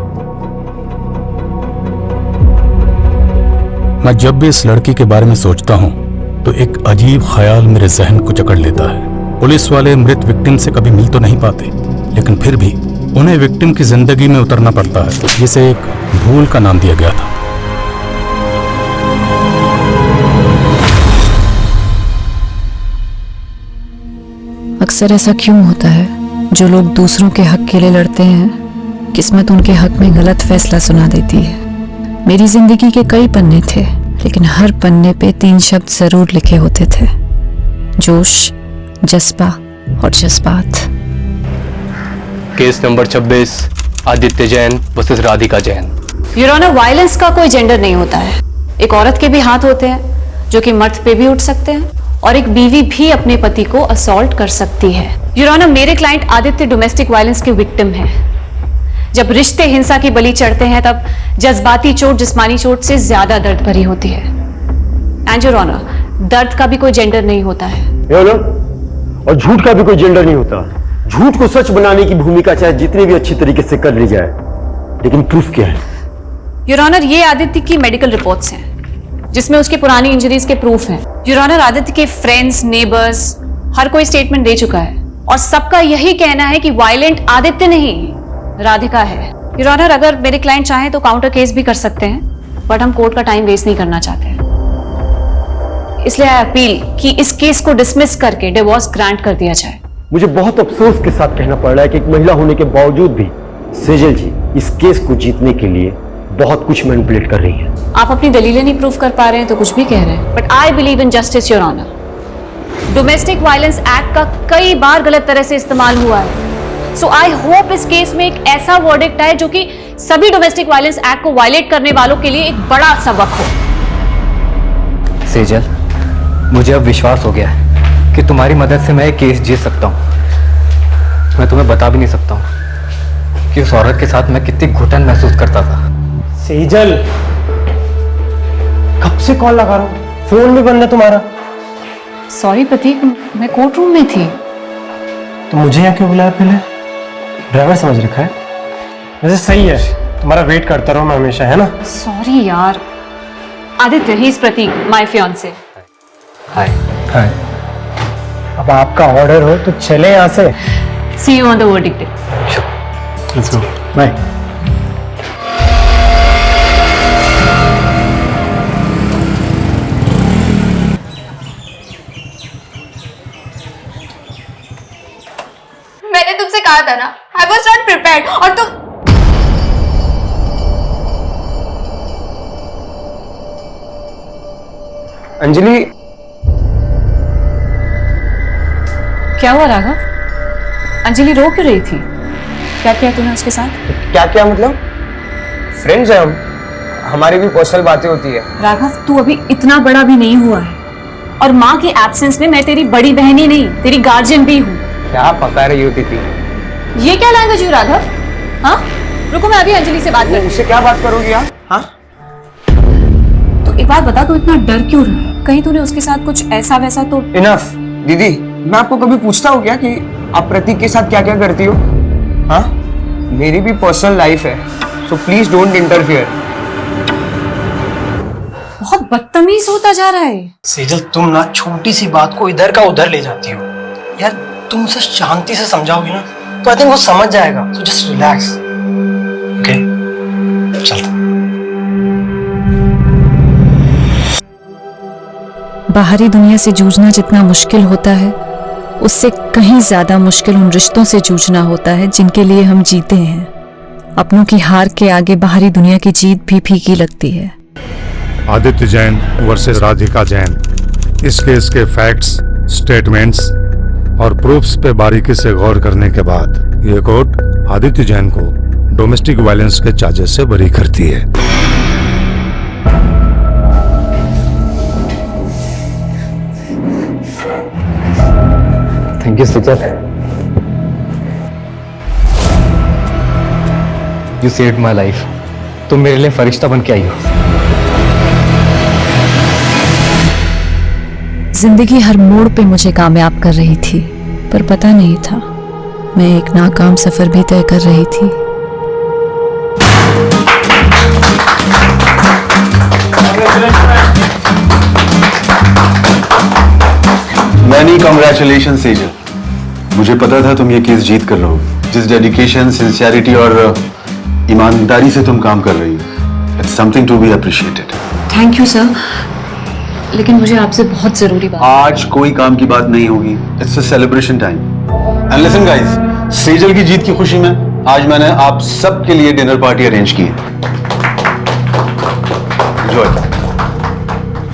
मैं जब भी इस लड़की के बारे में सोचता हूं तो एक अजीब ख्याल मेरे जहन को जकड़ लेता है। पुलिस वाले मृत विक्टिम से कभी मिल तो नहीं पाते, लेकिन फिर भी उन्हें विक्टिम की जिंदगी में उतरना पड़ता है, जिसे एक भूल का नाम दिया गया था। अक्सर ऐसा क्यों होता है? जो लोग दूसरों के हक के लिए लड़ते हैं, किस्मत उनके हक में गलत फैसला सुना देती है। मेरी जिंदगी के कई पन्ने थे, लेकिन हर पन्ने पे 3 शब्द जरूर लिखे होते थे: जोश, जज्बा और जज्बात। Case number 26, Aditya Jain versus Radhika Jain. Your honour, violence का कोई जेंडर नहीं होता है। एक औरत के भी हाथ होते हैं जो कि मर्द पे भी उठ सकते हैं, और एक बीवी भी अपने पति को असॉल्ट कर सकती है। योर ऑनर, मेरे क्लाइंट आदित्य डोमेस्टिक वायलेंस के विक्टिम हैं। जब रिश्ते हिंसा की बलि चढ़ते हैं तब जज्बाती चोट जिस्मानी चोट से ज्यादा दर्द भरी होती है। एंड योर ऑनर, दर्द का भी कोई जेंडर नहीं होता है। और झूठ का भी कोई जेंडर नहीं होता। झूठ को सच बनाने की भूमिका चाहे जितनी भी अच्छी तरीके से कर ली जाए, लेकिन प्रूफ क्या है? योर ऑनर, ये आदित्य की मेडिकल रिपोर्ट्स हैं जिसमें उसकी पुरानी इंजरीज के प्रूफ हैं। योर ऑनर, आदित्य के फ्रेंड्स, नेबर्स हर कोई स्टेटमेंट दे चुका है और सबका यही कहना है कि वायलेंट आदित्य नहीं, राधिका है। योर ऑनर, अगर मेरे क्लाइंट चाहें तो काउंटर केस भी कर सकते हैं, बट हम कोर्ट का टाइम वेस्ट नहीं करना चाहते हैं, इसलिए आई अपील कि इस केस को डिसमिस करके डिवोर्स ग्रांट कर दिया जाए। मुझे बहुत अफसोस के साथ कहना पड़ रहा है कि एक महिला होने के बावजूद भी सेजल जी इस केस को जीतने के लिए बहुत कुछ मैनिपुलेट कर रही है। आप अपनी दलीलें नहीं प्रूव कर पा रहे हैं तो कुछ भी कह रहे हैं, but I believe in justice your honour. Domestic violence act का कई बार गलत तरह से इस्तेमाल हुआ है, सो आई होप इस केस में एक ऐसा वर्डिक्ट आए जो कि सभी डोमेस्टिक वायलेंस एक्ट को वायलेट करने वालों के लिए एक बड़ा सबक हो। सेजल, मुझे अब विश्वास हो गया है कि तुम्हारी मदद से मैं एक केस जीत सकता हूँ। मैं तुम्हें बता भी नहीं सकता हूँ कि उस औरत के साथ मैं कितनी घुटन महसूस करता था। सेजल, कब से कॉल लगा रहा हूँ, फोन भी बंद है तुम्हारा। सॉरी प्रतीक, मैं कोर्ट रूम में थी। तो मुझे यहाँ क्यों बुलाया? पहले ड्राइवर समझ रखा है। वैसे सही है, तुम्हारा वेट करता रहूँ मैं हमेशा, है ना? सॉरी यार। Aditya, he is Prateek, my fiance. Hi. Hi. अब आपका ऑर्डर हो तो चले यहाँ से। See you on the verdict day. Let's go. Bye. मैंने तुमसे कहा था ना, I was not prepared, और तुम अंजलि, क्या हुआ राघव? अंजलि रो क्यों रही थी? क्या किया तूने उसके साथ? क्या क्या मतलब? फ्रेंड्स हैं हम, हमारी भी पर्सनल बातें होती है। राघव, तू अभी इतना बड़ा भी नहीं हुआ है और माँ की एब्सेंस में मैं तेरी बड़ी बहन ही नहीं, तेरी गार्जियन भी हूँ। क्या पका रही होती थी? ये क्या लैंग्वेज हुई राघव? हाँ, रुको, मैं अभी अंजलि से बात करूँ। उससे क्या बात करोगी आप? हाँ? तो एक बात बता, तू इतना डर क्यों रहा है? कहीं तूने उसके साथ कुछ ऐसा वैसा तो? इनफ दीदी, मैं आपको कभी पूछता हूँ क्या कि आप प्रतीक के साथ क्या क्या करती हो? हाँ, मेरी भी पर्सनल लाइफ है, सो प्लीज डोंट इंटरफियर। बहुत बदतमीज होता जा रहा है। सेजल, तुम ना छोटी सी बात को इधर का उधर ले जाती हो यार। तुम उसे शांति से समझाओगी ना तो आई थिंक वो समझ जाएगा। So just relax, okay? चल। बाहरी दुनिया से जूझना जितना मुश्किल होता है, उससे कहीं ज्यादा मुश्किल उन रिश्तों से जूझना होता है जिनके लिए हम जीते हैं। अपनों की हार के आगे बाहरी दुनिया की जीत भी फीकी लगती है। आदित्य जैन वर्सेस राधिका जैन। इस केस के फैक्ट्स, स्टेटमेंट्स और प्रूफ्स पे बारीकी से गौर करने के बाद ये कोर्ट आदित्य जैन को डोमेस्टिक वायलेंस के चार्जेस से बरी करती है। Thank you Sejal, you saved my life. तुम मेरे लिए फरिश्ता बन के आई हो। जिंदगी हर मोड़ पे मुझे कामयाब कर रही थी, पर पता नहीं था मैं एक नाकाम सफर भी तय कर रही थी। मैनी कांग्रेचुलेशन सेजल, मुझे पता था तुम ये केस जीत कर रहोगे। जिस डेडिकेशन, सिंसियरिटी और ईमानदारी से तुम काम कर रही हो, it's something to be appreciated. Thank you sir, लेकिन मुझे आपसे बहुत जरूरी बात। आज कोई काम की बात नहीं होगी, it's a celebration time. And listen guys, Sejal की जीत की खुशी में आज मैंने आप सबके लिए डिनर पार्टी अरेंज की है। एंजॉय।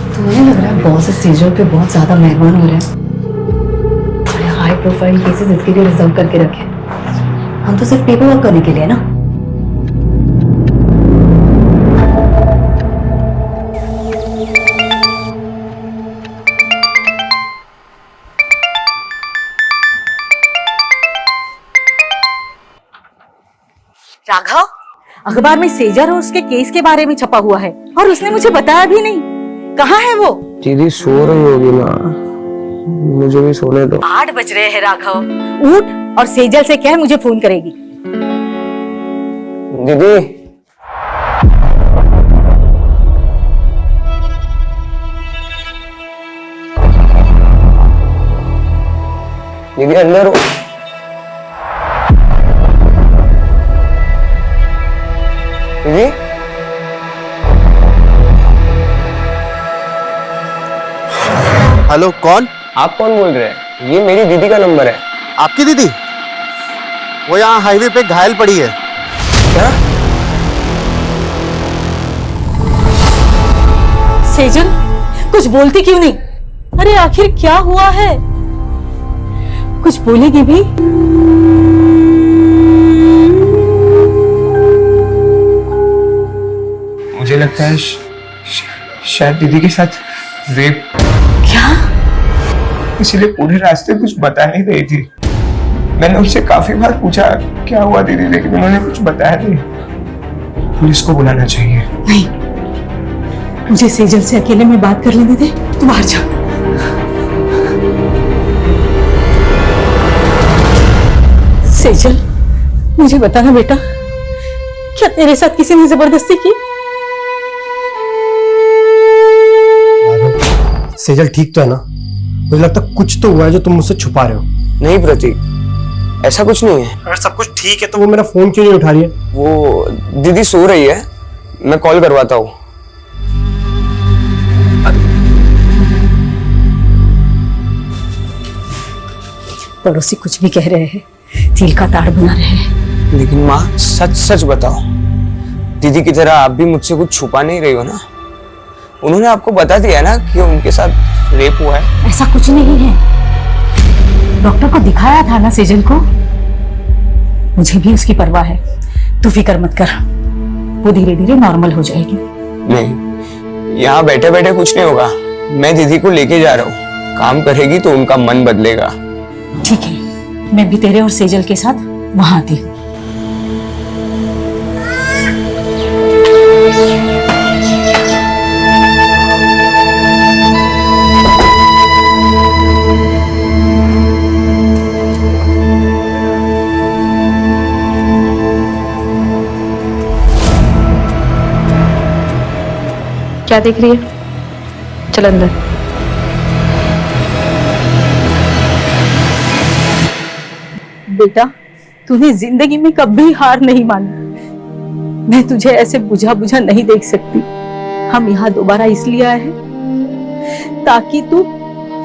तो मुझे लग रहा है बॉस सेजल पे बहुत ज्यादा मेहमान हो रहे हैं। हाई प्रोफाइल केसेस इसके लिए रिजर्व करके रखे। हम तो सिर्फ पेपर वर्क करने के लिए ना। राघव, अखबार में सेजल और उसके केस के बारे में छपा हुआ है और उसने मुझे बताया भी नहीं। कहाँ है वो? दीदी सो रही होगी ना, मुझे भी सोने दो। 8 बज रहे हैं राघव, उठ और सेजल से कह मुझे फोन करेगी। दीदी दीदी अंदर हो। दीदी हेलो, कौन? आप कौन बोल रहे हैं? ये मेरी दीदी का नंबर है। आपकी दीदी? वो यहाँ हाईवे पे घायल पड़ी है। क्या? सेजल कुछ बोलती क्यों नहीं? अरे आखिर क्या हुआ है? कुछ बोलेगी भी? मुझे लगता है शायद दीदी के साथ रेप। क्या? इसीलिए पूरे रास्ते कुछ बता नहीं रही थी। मैंने उनसे काफी बार पूछा क्या हुआ दीदी, लेकिन उन्होंने कुछ बताया नहीं। पुलिस को बुलाना चाहिए। नहीं, मुझे सेजल से अकेले में बात कर लेने दे। तुम बाहर जाओ। सेजल, मुझे बताना बेटा, क्या तेरे साथ किसी ने जबरदस्ती की? सेजल ठीक तो है ना? मुझे लगता है कुछ तो हुआ है जो तुम मुझसे छुपा रहे हो। नहीं प्रतीक, ऐसा कुछ नहीं है। अगर सब कुछ ठीक है तो वो मेरा फोन क्यों नहीं उठा रही है? वो दीदी सो रही है, मैं कॉल करवाता हूँ। पड़ोसी कुछ भी कह रहे हैं, तिल का ताड़ बना रहे हैं। लेकिन माँ सच सच बताओ, दीदी की तरह आप भी मुझसे कुछ छुपा नहीं रही हो ना? उन्होंने आपको बता दिया ना कि उनके साथ रेप हुआ है। ऐसा कुछ नहीं है, डॉक्टर को दिखाया था ना सेजल को। मुझे भी उसकी परवाह है, तू फिक्र मत कर, वो धीरे धीरे नॉर्मल हो जाएगी। नहीं, यहाँ बैठे बैठे कुछ नहीं होगा। मैं दीदी को लेके जा रहा हूँ, काम करेगी तो उनका मन बदलेगा। ठीक है, मैं भी तेरे और सेजल के साथ वहां आती हूँ। क्या देख रही है? चल अंदर। बेटा, तूने जिंदगी में कभी हार नहीं मानी। मैं तुझे ऐसे बुझा बुझा नहीं देख सकती। हम यहाँ दोबारा इसलिए आए हैं ताकि तू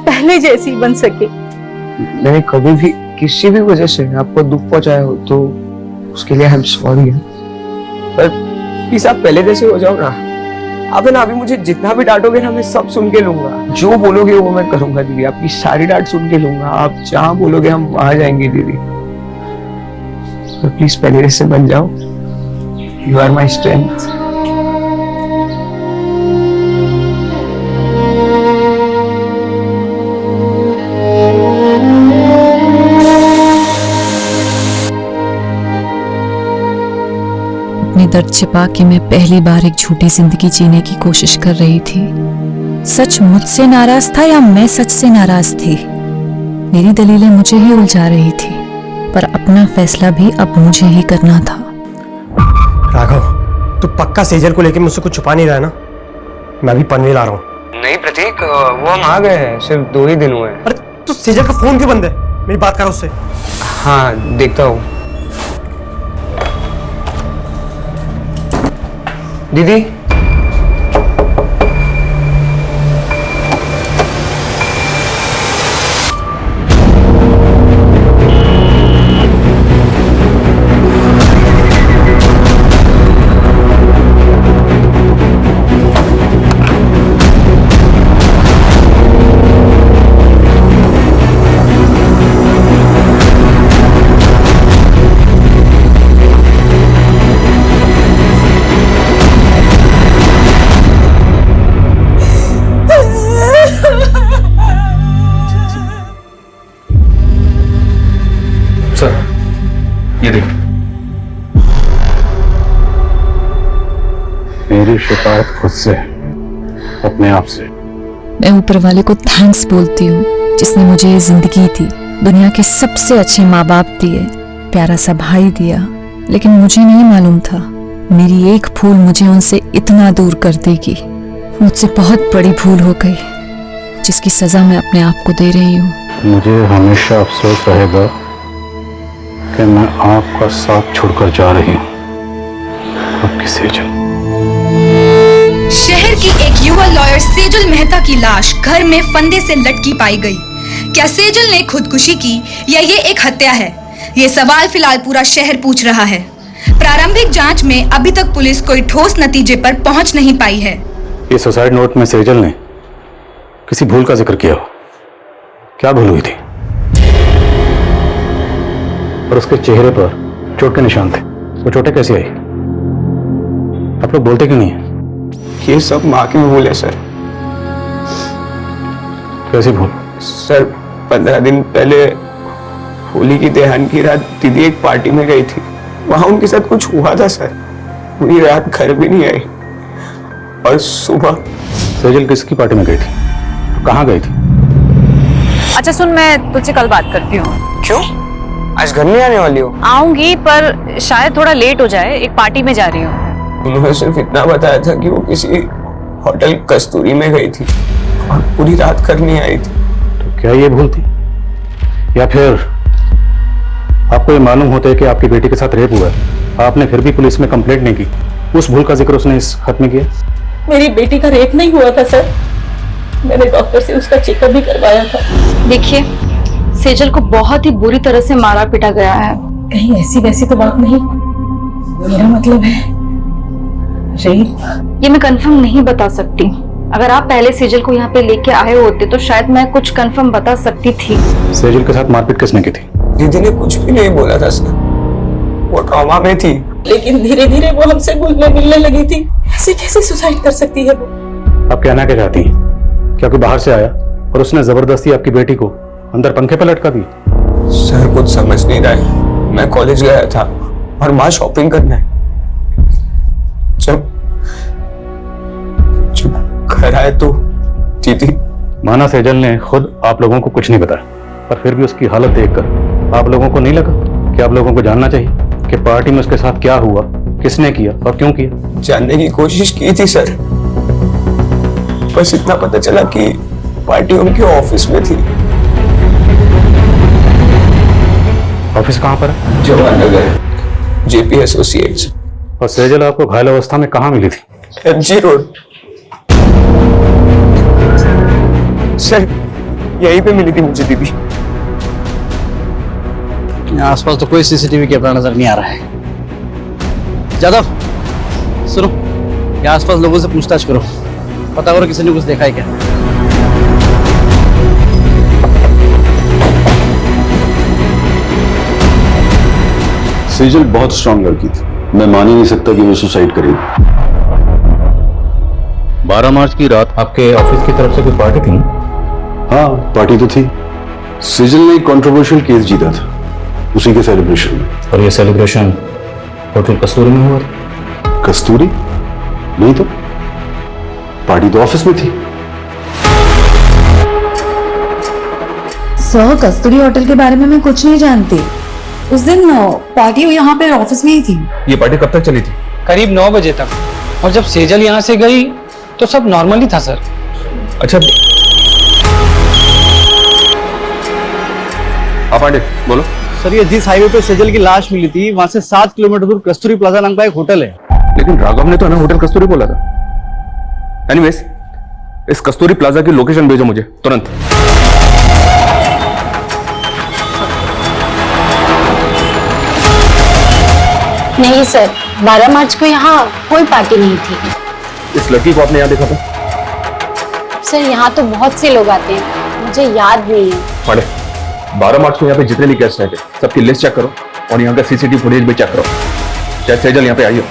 पहले जैसी बन सके। मैंने कभी भी किसी भी वजह से आपको दुख पहुंचाया हो तो उसके लिए आई एम सॉरी। पर प्लीज आप पहले जैसे हो जाओ ना। आप है ना, अभी मुझे जितना भी डांटोगे ना, मैं सब सुन के लूंगा। जो बोलोगे वो मैं करूंगा दीदी, आपकी सारी डांट सुन के लूंगा। आप जहाँ बोलोगे हम वहां जाएंगे दीदी। तो प्लीज पहले जैसे बन जाओ। You are my strength. अपनी दर्द छिपा के मैं पहली बार एक झूठी जिंदगी जीने की कोशिश कर रही थी। सच मुझसे नाराज था या मैं सच से नाराज थी? मेरी दलीलें मुझे ही उलझा रही थी, पर अपना फैसला भी अब मुझे ही करना था। राघव, तू पक्का सेजल को लेके मुझसे कुछ छुपा नहीं रहा है ना? मैं भी पनवेल आ रहा हूँ। नहीं प्रतीक, वो हम आ गए हैं, सिर्फ 2 ही दिन हुए हैं। अरे तू सेजल का फोन क्यों बंद है? मेरी बात करो उससे। हाँ देखता हूँ। दीदी, ये देख, मेरी शिकायत खुद से, अपने आप से। मैं ऊपर वाले को थैंक्स बोलती हूँ जिसने मुझे ये जिंदगी दी, दुनिया के सबसे अच्छे माँ बाप दिए, प्यारा सा भाई दिया, लेकिन मुझे नहीं मालूम था मेरी एक भूल मुझे उनसे इतना दूर कर देगी। मुझसे बहुत बड़ी भूल हो गई, जिसकी सजा मैं अपने आप को दे रही हूँ। मुझे हमेशा अफसोस रहेगा कि मैं आपका साथ छोड़कर जा रही हूँ। आपकी सेजल। शहर की एक युवा लॉयर सेजल मेहता की लाश घर में फंदे से लटकी पाई गई। क्या सेजल ने खुदकुशी की या ये एक हत्या है? ये सवाल फिलहाल पूरा शहर पूछ रहा है। प्रारंभिक जांच में अभी तक पुलिस कोई ठोस नतीजे पर पहुंच नहीं पाई है। ये सुसाइड नोट में सेजल ने किसी भूल का जिक्र किया। क्या भूल हुई थी? और उसके चेहरे पर चोट के निशान थे। वो चोटें कैसी आई? आप लोग बोलते क्यों नहीं है? ये सब माँ की भूल है सर। कैसी भूल? सर 15 दिन पहले होली की दहन की रात दीदी एक पार्टी में गई थी। वहां उनके साथ कुछ हुआ था सर। पूरी रात घर भी नहीं आई और सुबह। सेजल किसकी पार्टी में गई थी? कहाँ गई थी? अच्छा सुन, मैं तुझसे कल बात करती हूँ। क्यों? आज घर नहीं आने वाली हो? आऊंगी, पर शायद थोड़ा लेट हो जाए, एक पार्टी में जा रही हूँ। उन्होंने सिर्फ इतना बताया था कि वो किसी होटल कस्तूरी में गई थी और पूरी रात घर नहीं आई थी। तो क्या ये भूल थी? या फिर आपको ये मालूम होता है कि आपकी बेटी के साथ रेप हुआ है, आपने फिर भी पुलिस में कंप्लेंट नहीं की? उस भूल का जिक्र उसने इस खत में किया? मेरी बेटी का रेप नहीं हुआ था सर। मैंने डॉक्टर से उसका चेकअप भी करवाया था। देखिए, सेजल को बहुत ही बुरी तरह से मारा पीटा गया है। कहीं ऐसी वैसी तो बात नहीं? मेरा मतलब है रेप। ये मैं कंफर्म नहीं बता सकती। अगर आप पहले सेजल को यहाँ पे लेके आए होते तो शायद मैं कुछ कंफर्म बता सकती थी। सेजल के साथ मारपीट किसने की थी? दीदी ने कुछ भी नहीं बोला था सर। वो ट्रॉमा में थी। लेकिन धीरे धीरे वो हमसे घुलने मिलने लगी थी। ऐसे कैसे सुसाइड कर सकती है वो? आप कहना क्या चाहती हैं? क्या कोई बाहर से आया और उसने जबरदस्ती आपकी बेटी को अंदर पंखे पर लटका दिया? सर कुछ समझ नहीं रहा है। मैं कॉलेज गया था और माँ शॉपिंग करने। जब घर आए तो दीदी। माना सेजल ने खुद आप लोगों को कुछ नहीं बताया, पर फिर भी उसकी हालत देखकर आप लोगों को नहीं लगा कि आप लोगों को जानना चाहिए कि पार्टी में उसके साथ क्या हुआ, किसने किया और क्यों किया? जानने की कोशिश की थी सर, बस इतना पता चला कि पार्टी उनके ऑफिस में थी। ऑफिस कहाँ पर है? Jawahar Nagar, JP associates. और सेजल आपको घायल अवस्था में कहाँ मिली थी? MG road. सर यहीं पे मिली थी मुझे दीदी। आसपास तो कोई सीसीटीवी कैमरा नजर नहीं आ रहा है। जादव सुनो, ये आसपास लोगों से पूछताछ करो, पता करो किसी ने कुछ देखा है क्या। सेजल बहुत स्ट्रांग लड़की थी। मैं मान ही नहीं सकता कि वो सुसाइड करेगी। 12 मार्च की रात आपके ऑफिस की तरफ से कोई पार्टी थी? हाँ, पार्टी तो थी। सेजल ने एक कंट्रोवर्शियल केस जीता था, उसी के सेलिब्रेशन में। और ये सेलिब्रेशन होटल कस्तूरी में हुआ था? कस्तूरी? नहीं तो पार्टी तो ऑफिस में थी। सर, कस्तूरी होटल के बारे में मैं कुछ नहीं जानती। उस दिन पार्टी यहाँ पे ऑफिस में ही थी। ये पार्टी कब तक चली थी? करीब 9 बजे तक। और जब सेजल यहाँ से गई तो सब नॉर्मली था सर। अच्छा, आप पांडे बोलो। सर, ये जिस हाईवे पे सेजल की लाश मिली थी वहां से 7 किलोमीटर दूर कस्तूरी प्लाजा नाम का एक होटल है। लेकिन राघव ने तो हमें होटल कस्तूरी बोला था। एनीवेज, इस कस्तूरी प्लाजा की लोकेशन भेजो मुझे तुरंत। नहीं सर, 12 मार्च को यहाँ कोई पार्टी नहीं थी। इस लड़की को आपने यहाँ देखा था? सर यहाँ तो बहुत से लोग आते हैं, मुझे याद नहीं है। पांडे, 12 मार्च को यहाँ पे जितने भी गेस्ट आए थे सबकी लिस्ट चेक करो और यहाँ का सीसीटीवी फुटेज भी चेक करो। चाहे सेजल यहाँ पे आई हो।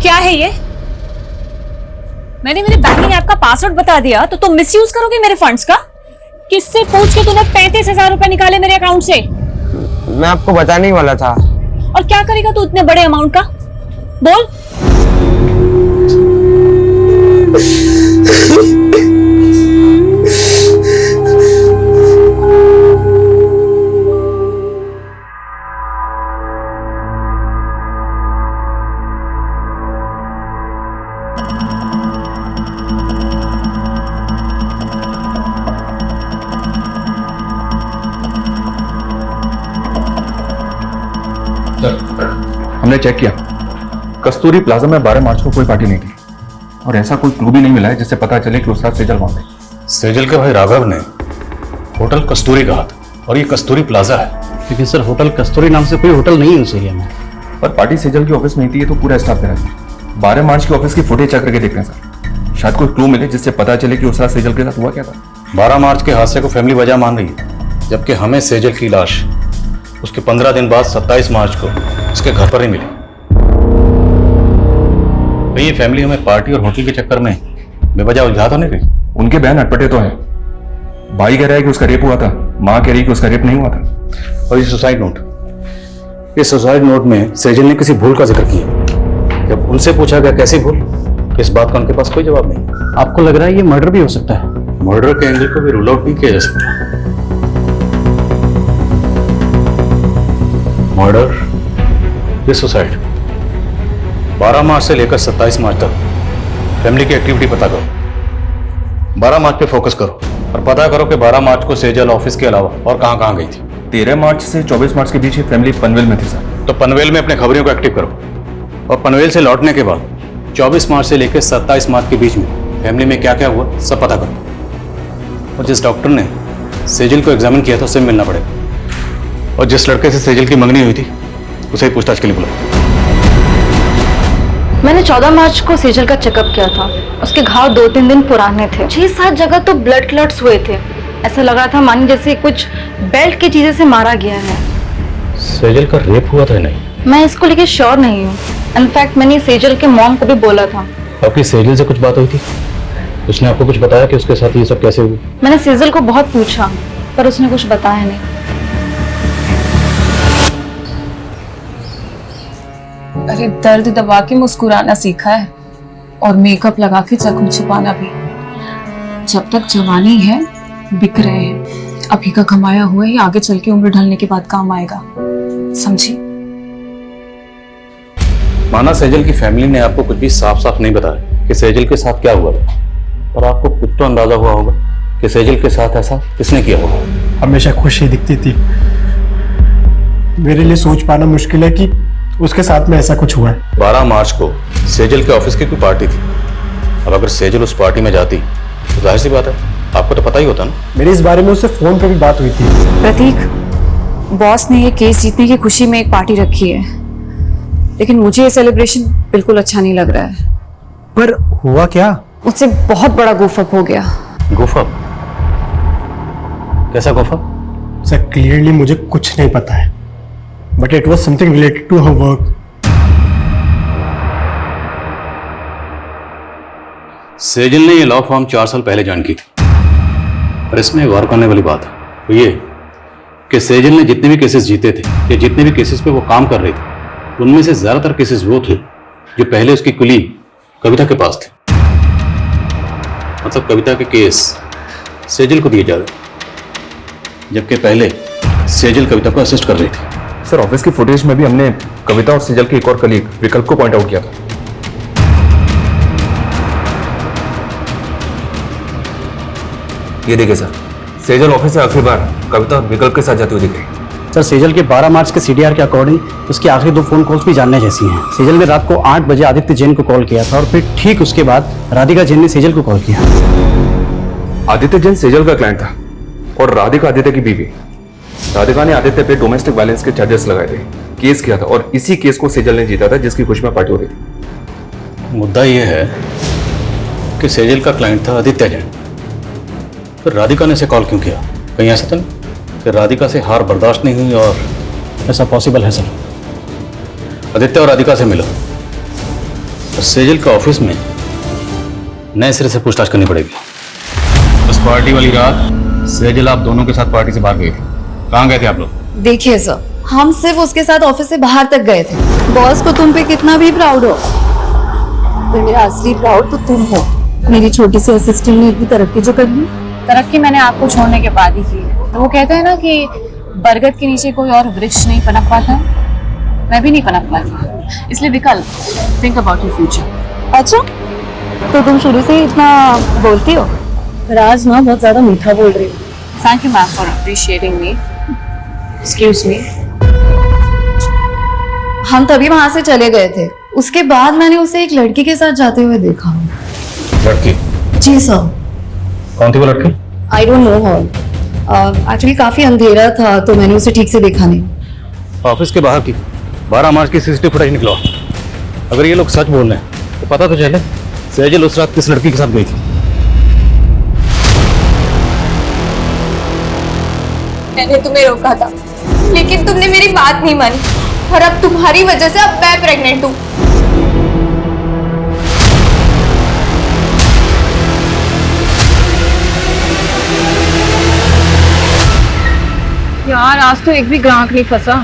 क्या है ये? मैंने मेरे बैंकिंग ऐप का पासवर्ड बता दिया तो तुम मिसयूज करोगे मेरे फंड्स का? किससे पूछ के तूने 35,000 रुपए निकाले मेरे अकाउंट से? मैं आपको बताने ही वाला था। और क्या करेगा तू इतने बड़े अमाउंट का? बोल। हमने चेक किया, कस्तूरी प्लाजा में 12 मार्च को कोई पार्टी नहीं थी और ऐसा कोई क्लू भी नहीं मिला है जिससे पता चले कि उस रात सेजल वहां थे। सेजल के भाई राघव ने होटल कस्तूरी कहा था और ये कस्तूरी प्लाजा है। लेकिन सर होटल कस्तूरी नाम से कोई होटल नहीं है उस एरिया में। पर पार्टी सेजल की ऑफिस में ही थी, ये तो पूरा स्टाफ कह रहा है। 12 मार्च की ऑफिस की फुटेज चेक करके देख रहे हैं सर, शायद कोई क्लू मिले जिससे पता चले कि उस रात सेजल के साथ हुआ क्या था। 12 मार्च के हादसे को फैमिली वजह मान रही है, जबकि हमें सेजल की लाश उसके 15 दिन बाद 27 मार्च को उसके घर पर ही मिली। भाई ये फैमिली हमें पार्टी और होटल के चक्कर में बेवजह उलझा तो नहीं रही। उनके बयान अटपटे तो हैं। भाई कह रहा है कि उसका रेप हुआ था, माँ कह रही कि उसका रेप नहीं हुआ था। और ये सुसाइड नोट, इस सुसाइड नोट में सेजल ने किसी भूल का जिक्र किया। जब उनसे पूछा गया कैसी भूल, तो इस बात का उनके पास कोई जवाब नहीं। आपको लग रहा है ये मर्डर भी हो सकता है? मर्डर के एंगल को भी रूल आउट नहीं किया जा सकता। मर्डर या सुसाइड, 12 मार्च से लेकर 27 मार्च तक फैमिली की एक्टिविटी पता करो। 12 मार्च पे फोकस करो और पता करो कि 12 मार्च को सेजल ऑफिस के अलावा और कहां गई थी। 13 मार्च से 24 मार्च के बीच ये फैमिली पनवेल में थी सर। तो पनवेल में अपने खबरियों को एक्टिव करो और पनवेल से लौटने के बाद 24 मार्च से लेकर 27 मार्च के बीच में फैमिली में क्या क्या हुआ सब पता करो। और जिस डॉक्टर ने सेजल को एग्जामिन किया था उससे मिलना पड़ेगा, और जिस लड़के से सेजल की मंगनी हुई थी उसे पूछताछ के लिए बुलाओ। मैंने 14 मार्च को सेजल का चेकअप किया था। उसके घाव 2-3 दिन पुराने थे। 6-7 जगह तो ब्लड क्लॉट्स हुए थे। ऐसा लग रहा था मानी जैसे कुछ बेल्ट की चीजें से मारा गया है। सेजल का रेप हुआ था नहीं? मैं इसको लेके श्योर नहीं हूँ। इनफैक्ट मैंने सेजल के मॉम को भी बोला था। आपकी सेजल से कुछ बात हुई थी? उसने आपको कुछ बताया कि उसके साथ ये सब कैसे हुआ? मैंने सेजल को बहुत पूछा पर उसने कुछ बताया नहीं। अरे दर्द दबा के मुस्कुराना सीखा है और मेकअप लगा के जख्म छुपाना भी। जब तक जवानी है बिक रहे हैं, अभी का कमाया हुआ ही आगे चल के उम्र ढलने के बाद काम आएगा, समझी? माना सेजल की फैमिली ने आपको कुछ भी साफ साफ नहीं बताया कि सेजल के साथ क्या हुआ था, पर आपको कुछ तो अंदाजा हुआ होगा कि सेजल के साथ ऐसा किसने किया होगा। हमेशा खुशी दिखती थी। मेरे लिए सोच पाना मुश्किल है कि उसके साथ में ऐसा कुछ हुआ है। 12 मार्च को सेजल के ऑफिस की कोई पार्टी थी। अब अगर सेजल उस पार्टी में जाती तो जाहिर सी बात है आपको तो पता ही होता ना। मेरी इस बारे में उससे फोन पे भी बात हुई थी। प्रतीक, बॉस ने ये केस जीतने की खुशी में एक पार्टी रखी है, लेकिन मुझे ये सेलिब्रेशन बिल्कुल अच्छा नहीं लग रहा है। पर हुआ क्या? मुझसे बहुत बड़ा गुफअप हो गया। गुफअप? कैसा गुफअप? सर क्लियरली मुझे कुछ नहीं पता है, but it was something related to her work. Sejal ने ये लॉ फॉर्म 4 साल पहले ज्वाइन की थी, और इसमें गौर करने वाली बात है वो ये कि सेजल ने जितने भी केसेस जीते थे या जितने भी केसेस पे वो काम कर रही थी, उनमें से ज्यादातर केसेस वो थे जो पहले उसकी कुली कविता के पास थे। मतलब कविता के केस सेजल को दिए जा रहे, जबकि पहले सेजल कविता को असिस्ट कर रही थी। सर ऑफिस की फुटेज में भी हमने कविता और सेजल के एक और कलीग विकल्प को पॉइंट आउट किया था। ये देखिए सर, सेजल ऑफिस से आखिरी बार कविता और विकल्प के साथ जाती हुई दिख रही। सर सेजल के 12 मार्च के सीडीआर के अकॉर्डिंग उसकी आखिरी 2 फोन कॉल्स भी जानने जैसी हैं। सेजल ने रात को 8 बजे आदित्य जैन को कॉल किया था और फिर ठीक उसके बाद राधिका जैन ने सेजल को कॉल किया। आदित्य जैन सेजल का क्लाइंट था और राधिका आदित्य की बीवी। राधिका ने आदित्य पे डोमेस्टिक वायलेंस के चार्जेस लगाए थे, केस किया था और इसी केस को सेजल ने जीता था जिसकी खुशी में पार्टी हो रही थी। मुद्दा यह है कि सेजल का क्लाइंट था आदित्य जैन, तो राधिका ने इसे कॉल क्यों किया? कहीं ऐसा तो नहीं कि राधिका से हार बर्दाश्त नहीं हुई? और ऐसा पॉसिबल है सर। आदित्य और राधिका से मिला और सेजल के ऑफिस में नए सिरे से पूछताछ करनी पड़ेगी। उस पार्टी वाली रात सेजल आप दोनों के साथ पार्टी से बाहर गए थे, कहाँ गए थे आप लोग? देखिए सर, हम सिर्फ उसके साथ ऑफिस से बाहर तक गए थे। बॉस को तुम पे कितना भी प्राउड हो, पर मेरा असली प्राउड तो तुम हो। मेरी छोटी सी असिस्टेंट ने इतनी तरक्की जो कर ली। तरक्की मैंने आपको छोड़ने के बाद ही की है। तो वो कहते हैं ना कि बरगद के नीचे कोई और वृक्ष नहीं पनप पाता, मैं भी नहीं पनप पाती। इसलिए विकल्प, थिंक अबाउट योर फ्यूचर। अच्छा, तो तुम शुरू से ही इतना बोलती हो? राज ना बहुत ज्यादा मीठा बोल रही हो। Thank you ma'am for appreciating me. Excuse me. हम तभी वहां से चले गए थे। उसके बाद मैंने उसे एक लड़की के साथ जाते हुए देखा। लड़की? जी सर। कौन थी वो लड़की? I don't know her. Actually काफी अंधेरा था तो मैंने उसे ठीक से देखा नहीं। ऑफिस के बाहर की 12 मार्च की सीसीटीवी फुटेज निकलवा। अगर ये लोग सच बोल रहे हैं तो पता तो चले सेजल उस रात किस लड़की के साथ गई थी। मैंने तुम्हें रोका था, लेकिन तुमने मेरी बात नहीं मानी और अब तुम्हारी वजह से अब मैं प्रेग्नेंट हूँ। यार आज तो एक भी ग्राहक नहीं फंसा।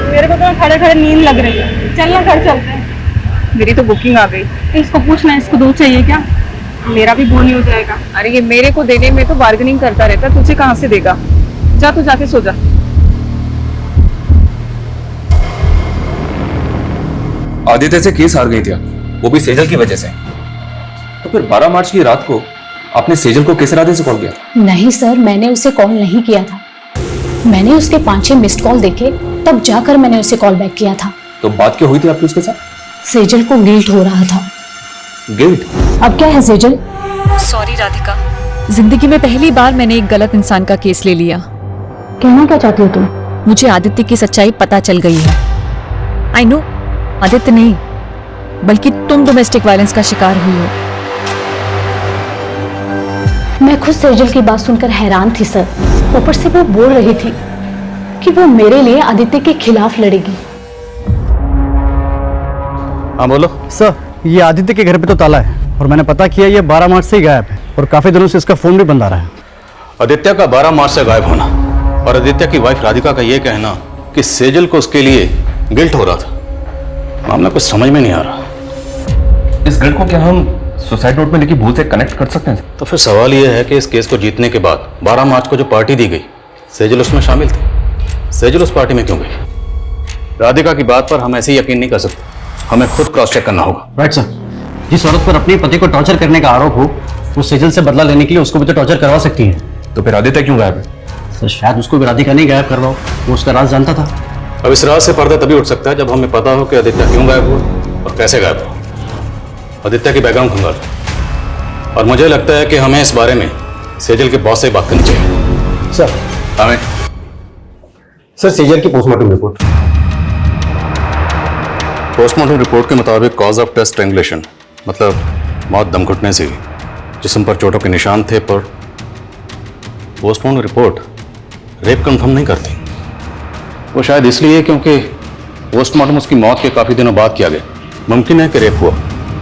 मेरे को तो खड़े खड़े नींद लग रही है। चलना घर चलते हैं। मेरी तो बुकिंग आ गई। इसको पूछना इसको दूध चाहिए क्या? मेरा भी बोल नहीं हो जाएगा। अरे ये मेरे को देने में तो बार्गेनिंग करता रहता, तुझे कहाँ से देगा? जा तू जाके सो जा। आदित्य से केस हार गई थी, वो भी सेजल की वजह से। तो फिर 12 मार्च की रात को आपने सेजल को किस इरादे से कॉल किया? नहीं सर, मैंने उसे कॉल नहीं किया था। मैंने उसके 5-6 मिस्ड कॉल देखे, तब जाकर मैंने उसे कॉल बैक किया था। तो बात क्या हुई थी आपकी उसके साथ? सेजल को गिल्ट हो रहा था। गिल्ट? अब क्या है सेजल? सॉरी राधिका, जिंदगी में पहली बार मैंने एक गलत इंसान का केस ले लिया। कहना क्या चाहती हो तुम? मुझे आदित्य की सच्चाई पता चल गई है। आई नो, आदित्य नहीं बल्कि तुम डोमेस्टिक वायलेंस का शिकार हुई हो। मैं खुद सेजल की बात सुनकर हैरान थी सर। ऊपर से वो बोल रही थी कि वो मेरे लिए आदित्य के खिलाफ लड़ेगी। हाँ बोलो सर। ये आदित्य के घर पे तो ताला है और मैंने पता किया ये 12 मार्च से ही गायब है और काफी दिनों से इसका फोन भी बंद आ रहा है। आदित्य का 12 मार्च से गायब होना और आदित्य की वाइफ राधिका का यह कहना कि सेजल को उसके लिए गिल्ट हो रहा था, मामला कुछ समझ में नहीं आ रहा। इस गिल्ट को क्या हम सुसाइड नोट में लिखी भूल से कनेक्ट कर सकते हैं? तो फिर सवाल यह है कि इस केस को जीतने के बाद 12 मार्च को जो पार्टी दी गई, सेजल उसमें शामिल थी। सेजल उस पार्टी में क्यों गई? राधिका की बात पर हम ऐसे ही यकीन नहीं कर सकते, हमें खुद क्रॉस चेक करना होगा। Right sir. जिस औरत पर अपने पति को टॉर्चर करने का आरोप हो, वो सेजल से बदला लेने के लिए उसको भी तो टॉर्चर करवा सकती है। तो फिर आदित्य क्यों गायब है? सर शायद उसको भी राधिका नहीं गायब करवाओ, वो उसका राज जानता था। अब इस राज से पर्दा तभी उठ सकता है जब हमें पता हो कि आदित्य क्यों गायब हुआ और कैसे गायब हुआ। आदित्य की बैकग्राउंड खंगाल, और मुझे लगता है कि हमें इस बारे में सेजल के बॉस से बात करनी चाहिए। सर हमें सर सेजल की पोस्टमार्टम रिपोर्ट। पोस्टमार्टम रिपोर्ट के मुताबिक कॉज ऑफ डेथ स्ट्रैंगुलेशन, मतलब मौत दम घुटने से। जिस्म पर चोटों के निशान थे, पर पोस्टमार्टम रिपोर्ट रेप कंफर्म नहीं करती। वो शायद इसलिए क्योंकि पोस्टमार्टम उसकी मौत के काफी दिनों बाद किया गया। मुमकिन है कि रेप हुआ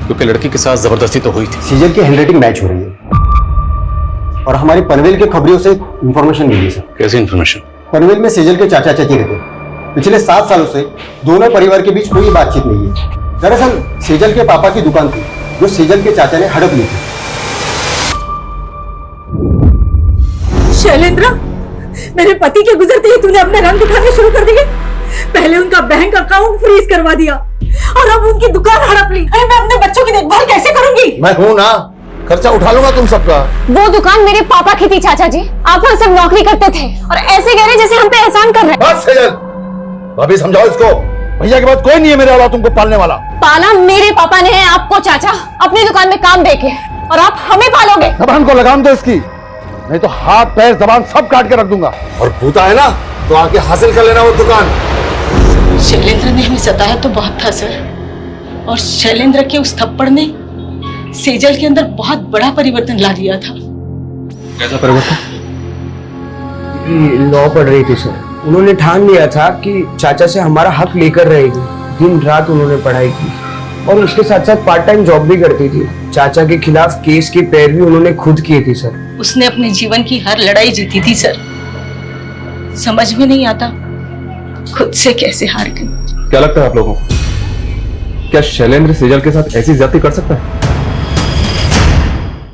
क्योंकि लड़की के साथ जबरदस्ती तो हुई थी। सेजल की हैंडराइटिंग मैच हो रही है और हमारी पनवेल के खबरियों से इंफॉर्मेशन मिली सर। कैसी इंफॉर्मेशन? पनवेल में सेजल के चाचा चाची रहते हैं। पिछले 7 सालों से दोनों परिवार के बीच कोई बातचीत नहीं है। दरअसल सेजल के पापा की दुकान थी जो सेजल के चाचा ने हड़प ली थी। शैलेंद्र, मेरे पति के गुजरते ही तूने अपने रंग दिखाने शुरू कर दिए। पहले उनका बैंक अकाउंट फ्रीज करवा दिया और अब उनकी दुकान हड़प ली। अरे मैं अपने बच्चों की देखभाल कैसे करूंगी? मैं हूं ना, खर्चा उठा लूंगा तुम सबका। वो दुकान मेरे पापा की थी चाचा जी, आप वहां सिर्फ नौकरी करते थे और ऐसे कह रहे जैसे हम पे एहसान कर रहे हैं। बस सेजल, भाभी समझाओ इसको। भैया के बाद कोई नहीं है मेरे अलावा तुमको पालने वाला। पाला मेरे पापा ने है आपको चाचा, अपनी दुकान में काम देके, और आप हमें पालोगे। जबान को लगाम दो इसकी, नहीं तो हाथ पैर जबान सब काट के रख दूंगा। और भूता है ना तो आके हासिल कर लेना वो दुकान। शैलेंद्र ने हमें सताया तो बहुत था सर, और शैलेंद्र के उस थप्पड़ ने सेजल के अंदर बहुत बड़ा परिवर्तन ला दिया था। कैसा परिवर्तन? लॉ पढ़ रही थी सर। उन्होंने ठान लिया था कि चाचा से हमारा हक लेकर रहेगी। दिन रात उन्होंने पढ़ाई की और उसके साथ साथ पार्ट टाइम जॉब भी करती थी। चाचा के खिलाफ केस की पैरवी उन्होंने खुद की थी सर। उसने अपने जीवन की हर लड़ाई जीती थी सर। समझ में नहीं आता खुद से कैसे हार गई। क्या लगता है आप लोगों को, क्या शैलेंद्र सेजल के साथ ऐसी ज्यादती कर सकता है?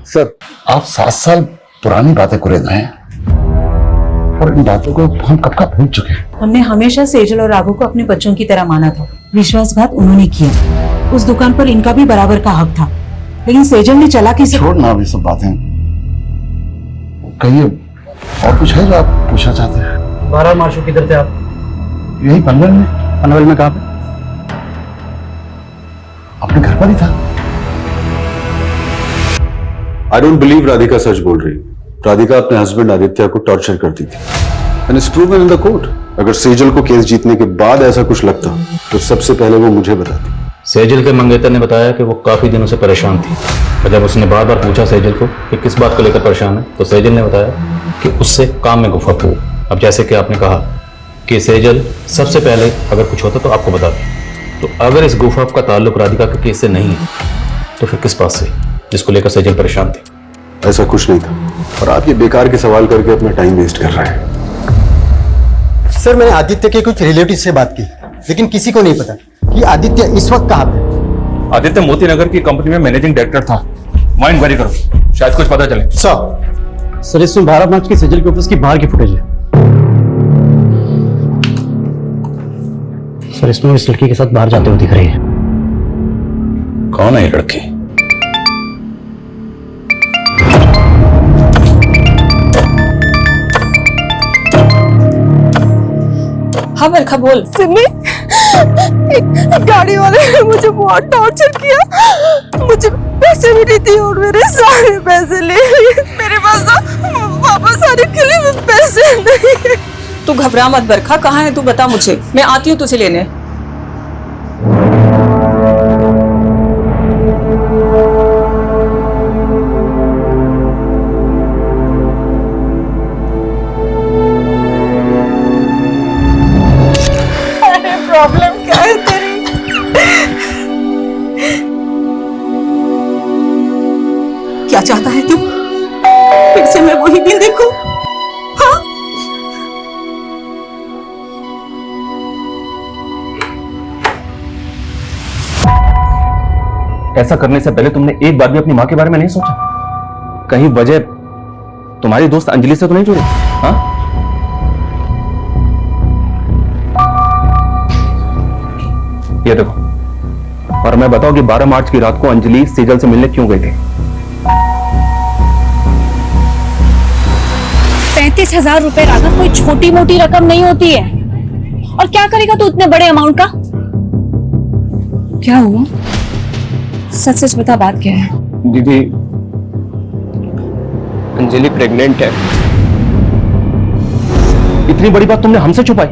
सर, आप 7 साल पुरानी बातें कुरेद रहे हैं और इन बातों को हम कब का भूल चुके हैं। हमने हमेशा सेजल और राघव को अपने बच्चों की तरह माना था। विश्वासघात उन्होंने किया। उस दुकान पर इनका भी बराबर का हक था, लेकिन सेजल ने चालाकी से। छोड़ना अभी सब बातें, कहिए और कुछ है जो आप पूछना चाहते हैं? 12 मार्च को किधर थे आप? यही पनवेल में। पनवेल में कहाँ पे? अपने घर पर ही था। आई डोंट बिलीव राधिका सच बोल रही। राधिका अपने हस्बैंड आदित्य को टॉर्चर करती थी and it's proven in the court. अगर सेजल को केस जीतने के बाद ऐसा कुछ लगता तो सबसे पहले वो मुझे बताती। सेजल के मंगेतर ने बताया कि वो काफी दिनों से परेशान थी और जब उसने बार बार पूछा सेजल को कि किस बात को लेकर परेशान है तो सेजल ने बताया कि उससे काम में गुफा हो। अब जैसे कि आपने कहा कि सेजल सबसे पहले अगर कुछ होता तो आपको बताती, तो अगर इस गुफा का ताल्लुक राधिका के केस से नहीं है तो फिर किस बात से जिसको लेकर सेजल परेशान थी? ऐसा कुछ नहीं था और आप ये बेकार के सवाल करके अपना टाइम वेस्ट कर रहे हैं। सर, मैंने आदित्य के कुछ रिलेटिव से बात की, लेकिन किसी को नहीं पता कि आदित्य इस वक्त कहाँ पे। आदित्य मोती नगर की कंपनी में मैनेजिंग डायरेक्टर था। वहां इंक्वायरी करो, शायद कुछ पता चले। सर इसमें 12 मार्च की सेजल के ऑफिस की बाहर की फुटेज है। सर इसमें इस लड़की के साथ बाहर जाते हुए दिख रही है। कौन है ये लड़की? हाँ बरखा बोल। सिमी, एक गाड़ी वाले ने मुझे बहुत टॉर्चर किया। मुझे पैसे भी नहीं दिए और मेरे सारे पैसे ले लिए। मेरे पास ना वापस आने के लिए पैसे नहीं। तू घबरा मत बरखा, कहाँ है तू बता मुझे, मैं आती हूँ तुझे लेने। प्रॉब्लम क्या है तेरी? क्या चाहता है तू? फिर से मैं वही दिन देखूं? हाँ? ऐसा करने से पहले तुमने एक बार भी अपनी माँ के बारे में नहीं सोचा? कहीं वजह तुम्हारी दोस्त अंजलि से तो नहीं जुड़ी? हाँ? ये देखो, और मैं बताऊं कि 12 मार्च की रात को अंजलि सेजल से मिलने क्यों गई थी? 35,000 रुपए राघव कोई छोटी मोटी रकम नहीं होती है। और क्या करेगा तू इतने बड़े अमाउंट का? क्या हुआ? सच सच बता, बात क्या है? दीदी, अंजलि प्रेग्नेंट है। इतनी बड़ी बात तुमने हमसे छुपाई?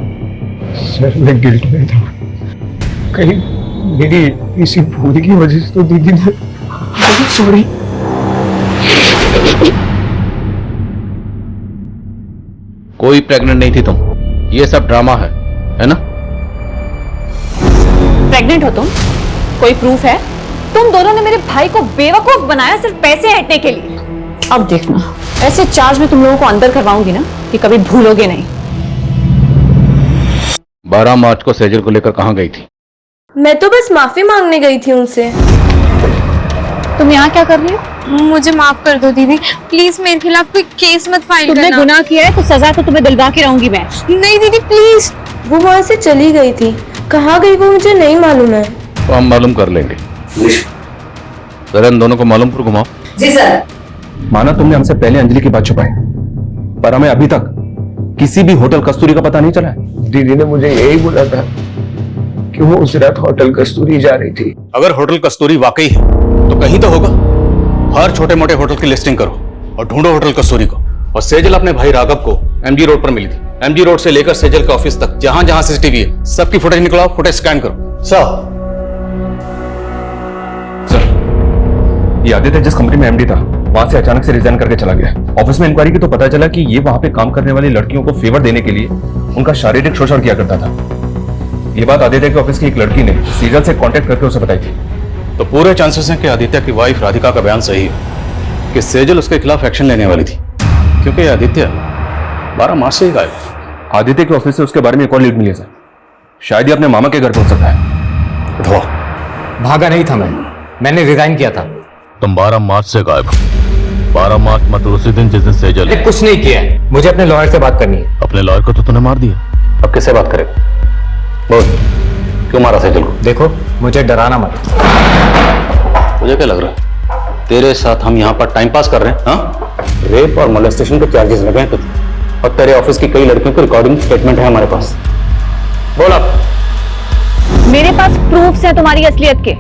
सर, मैं गिल्ट में था। कहीं मेरी इसी भूल की वजह से तो दीदी ने। सॉरी। कोई प्रेग्नेंट नहीं थी तुम, ये सब ड्रामा है ना? प्रेग्नेंट हो तुम? कोई प्रूफ है? तुम दोनों ने मेरे भाई को बेवकूफ बनाया सिर्फ पैसे हटने के लिए। अब देखना, ऐसे चार्ज में तुम लोगों को अंदर करवाऊंगी ना कि कभी भूलोगे नहीं। 12 मार्च को सेजल को लेकर कहाँ गई थी? मैं तो बस माफी मांगने गई थी उनसे। तुम यहाँ क्या कर रही हो? मुझे माफ कर दो दीदी, प्लीज मेरे खिलाफ कोई केस मत फाइल करना। तुमने गुनाह किया है तो सजा तो तुम्हें दिलवा के रहूंगी मैं। नहीं दीदी प्लीज। वो वहाँ से चली गई थी, कहाँ गई वो मुझे नहीं मालूम है। तो हम मालूम कर लेंगे। जरा इन दोनों को मालूम पर घुमाओ। जी सर। माना तुमने हमसे पहले अंजलि की बात छुपाई, पर हमें अभी तक किसी भी होटल कस्तूरी का पता नहीं चला है। दीदी ने मुझे यही बोला था कि वो उस रात होटल कस्तूरी जा रही थी। अगर होटल कस्तूरी वाकई है तो कहीं तो होगा। हर छोटे मोटे होटल की लिस्टिंग करो और ढूंढो होटल कस्तूरी को। और सेजल अपने भाई राघव को एमजी रोड पर मिली थी। एमजी रोड से लेकर सेजल के ऑफिस तक जहां जहां सीसीटीवी है सबकी फुटेज निकलाओ, फुटेज स्कैन करो। सर, ये आदित्य जिस कंपनी में एमडी था वहां से अचानक से रिजाइन करके चला गया। ऑफिस में इंक्वायरी की तो पता चला कि ये वहां पे काम करने वाली लड़कियों को फेवर देने के लिए उनका शारीरिक शोषण किया करता था। ये बात आदित्य के ऑफिस की एक लड़की ने सेजल से कांटेक्ट करके उसे बताई थी। तो पूरे चांसेस हैं कि आदित्य की वाइफ राधिका का बयान सही है कि सेजल उसके खिलाफ एक्शन लेने वाली थी, क्योंकि आदित्य 12 मार्च से ही गायब। आदित्य के ऑफिस से उसके बारे में एक और लीड मिली है सर। शायद ही अपने मामा के घर पहुंच सकता है। उठो। भागा नहीं था मैंने रिजाइन किया था। तुम 12 मार्च से गायब हो। 12 मार्च मतलब उसी दिन जिस दिन सेजल मैंने कुछ नहीं किया है। मुझे अपने लॉयर से बात करनी है। अपने लॉयर को तो तूने मार दिया, अब किससे बात करेगा? बोल, क्यों मारा सेजल को? देखो, मुझे डराना मत। मुझे क्या लग रहा है तेरे साथ हम यहाँ पर टाइम पास कर रहे हैं? हाँ, रेप और मोलेस्टेशन के चार्जेस लगे हैं तुझे, और तेरे ऑफिस की कई लड़कियों की रिकॉर्डिंग स्टेटमेंट है हमारे पास। बोल आप। मेरे पास प्रूफ्स हैं तुम्हारी असलियत के।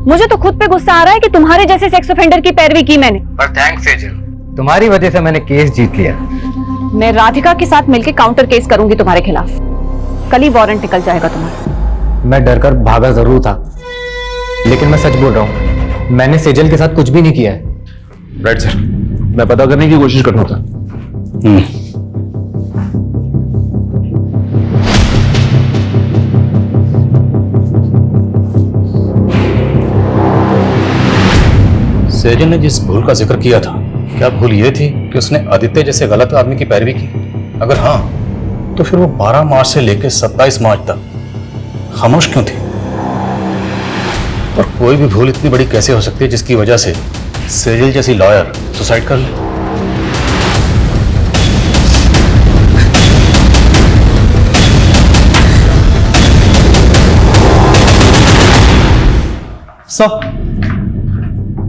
मुझे तो खुद पे गुस्सा आ रहा है कि तुम्हारे जैसे सेक्स ऑफेंडर की पैरवी की मैंने। पर थैंक्स सेजल, तुम्हारी वजह से मैंने केस जीत लिया। मैं राधिका के साथ मिलकर काउंटर केस करूंगी तुम्हारे खिलाफ। कल ही वारंट निकल जाएगा तुम्हारा। मैं डरकर भागा जरूर था, लेकिन मैं सच बोल रहा हूँ, मैंने सेजल के साथ कुछ भी नहीं किया है। राइट सर, मैं पता करने की कोशिश कर रहा था। सेजल ने जिस भूल का जिक्र किया था, क्या भूल ये थी कि उसने आदित्य जैसे गलत आदमी की पैरवी की? अगर हाँ, तो फिर वो 12 मार्च से लेकर 27 मार्च तक खामोश क्यों थी? और कोई भी भूल इतनी बड़ी कैसे हो सकती है जिसकी वजह से सेजल जैसी लॉयर सुसाइड कर ले?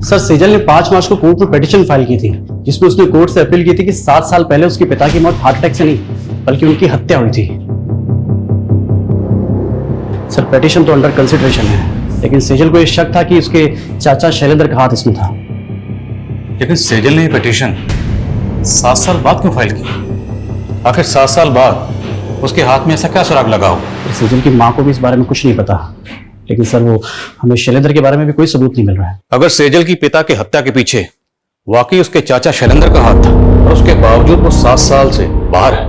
सर सेजल ने 5 मार्च को कोर्ट में पिटीशन फाइल की थी, जिसमें उसने कोर्ट से अपील की थी कि 7 साल पहले उसके पिता की मौत हार्ट अटैक से नहीं बल्कि उनकी हत्या हुई थी। सर पिटीशन तो अंडर कंसिडरेशन है, लेकिन सेजल को यह शक था कि उसके चाचा शैलेंद्र का हाथ इसमें था। लेकिन सेजल ने ये पिटीशन 7 साल बाद क्यों फाइल की? आखिर 7 साल बाद उसके हाथ में ऐसा क्या सुराग लगा हो? सेजल की माँ को भी इस बारे में कुछ नहीं पता, लेकिन सर वो हमें शैलेंद्र के बारे में भी कोई सबूत नहीं मिल रहा है। अगर सेजल की पिता की हत्या के पीछे वाकई उसके चाचा शैलेंद्र का हाथ था और उसके बावजूद वो 7 साल से बाहर है,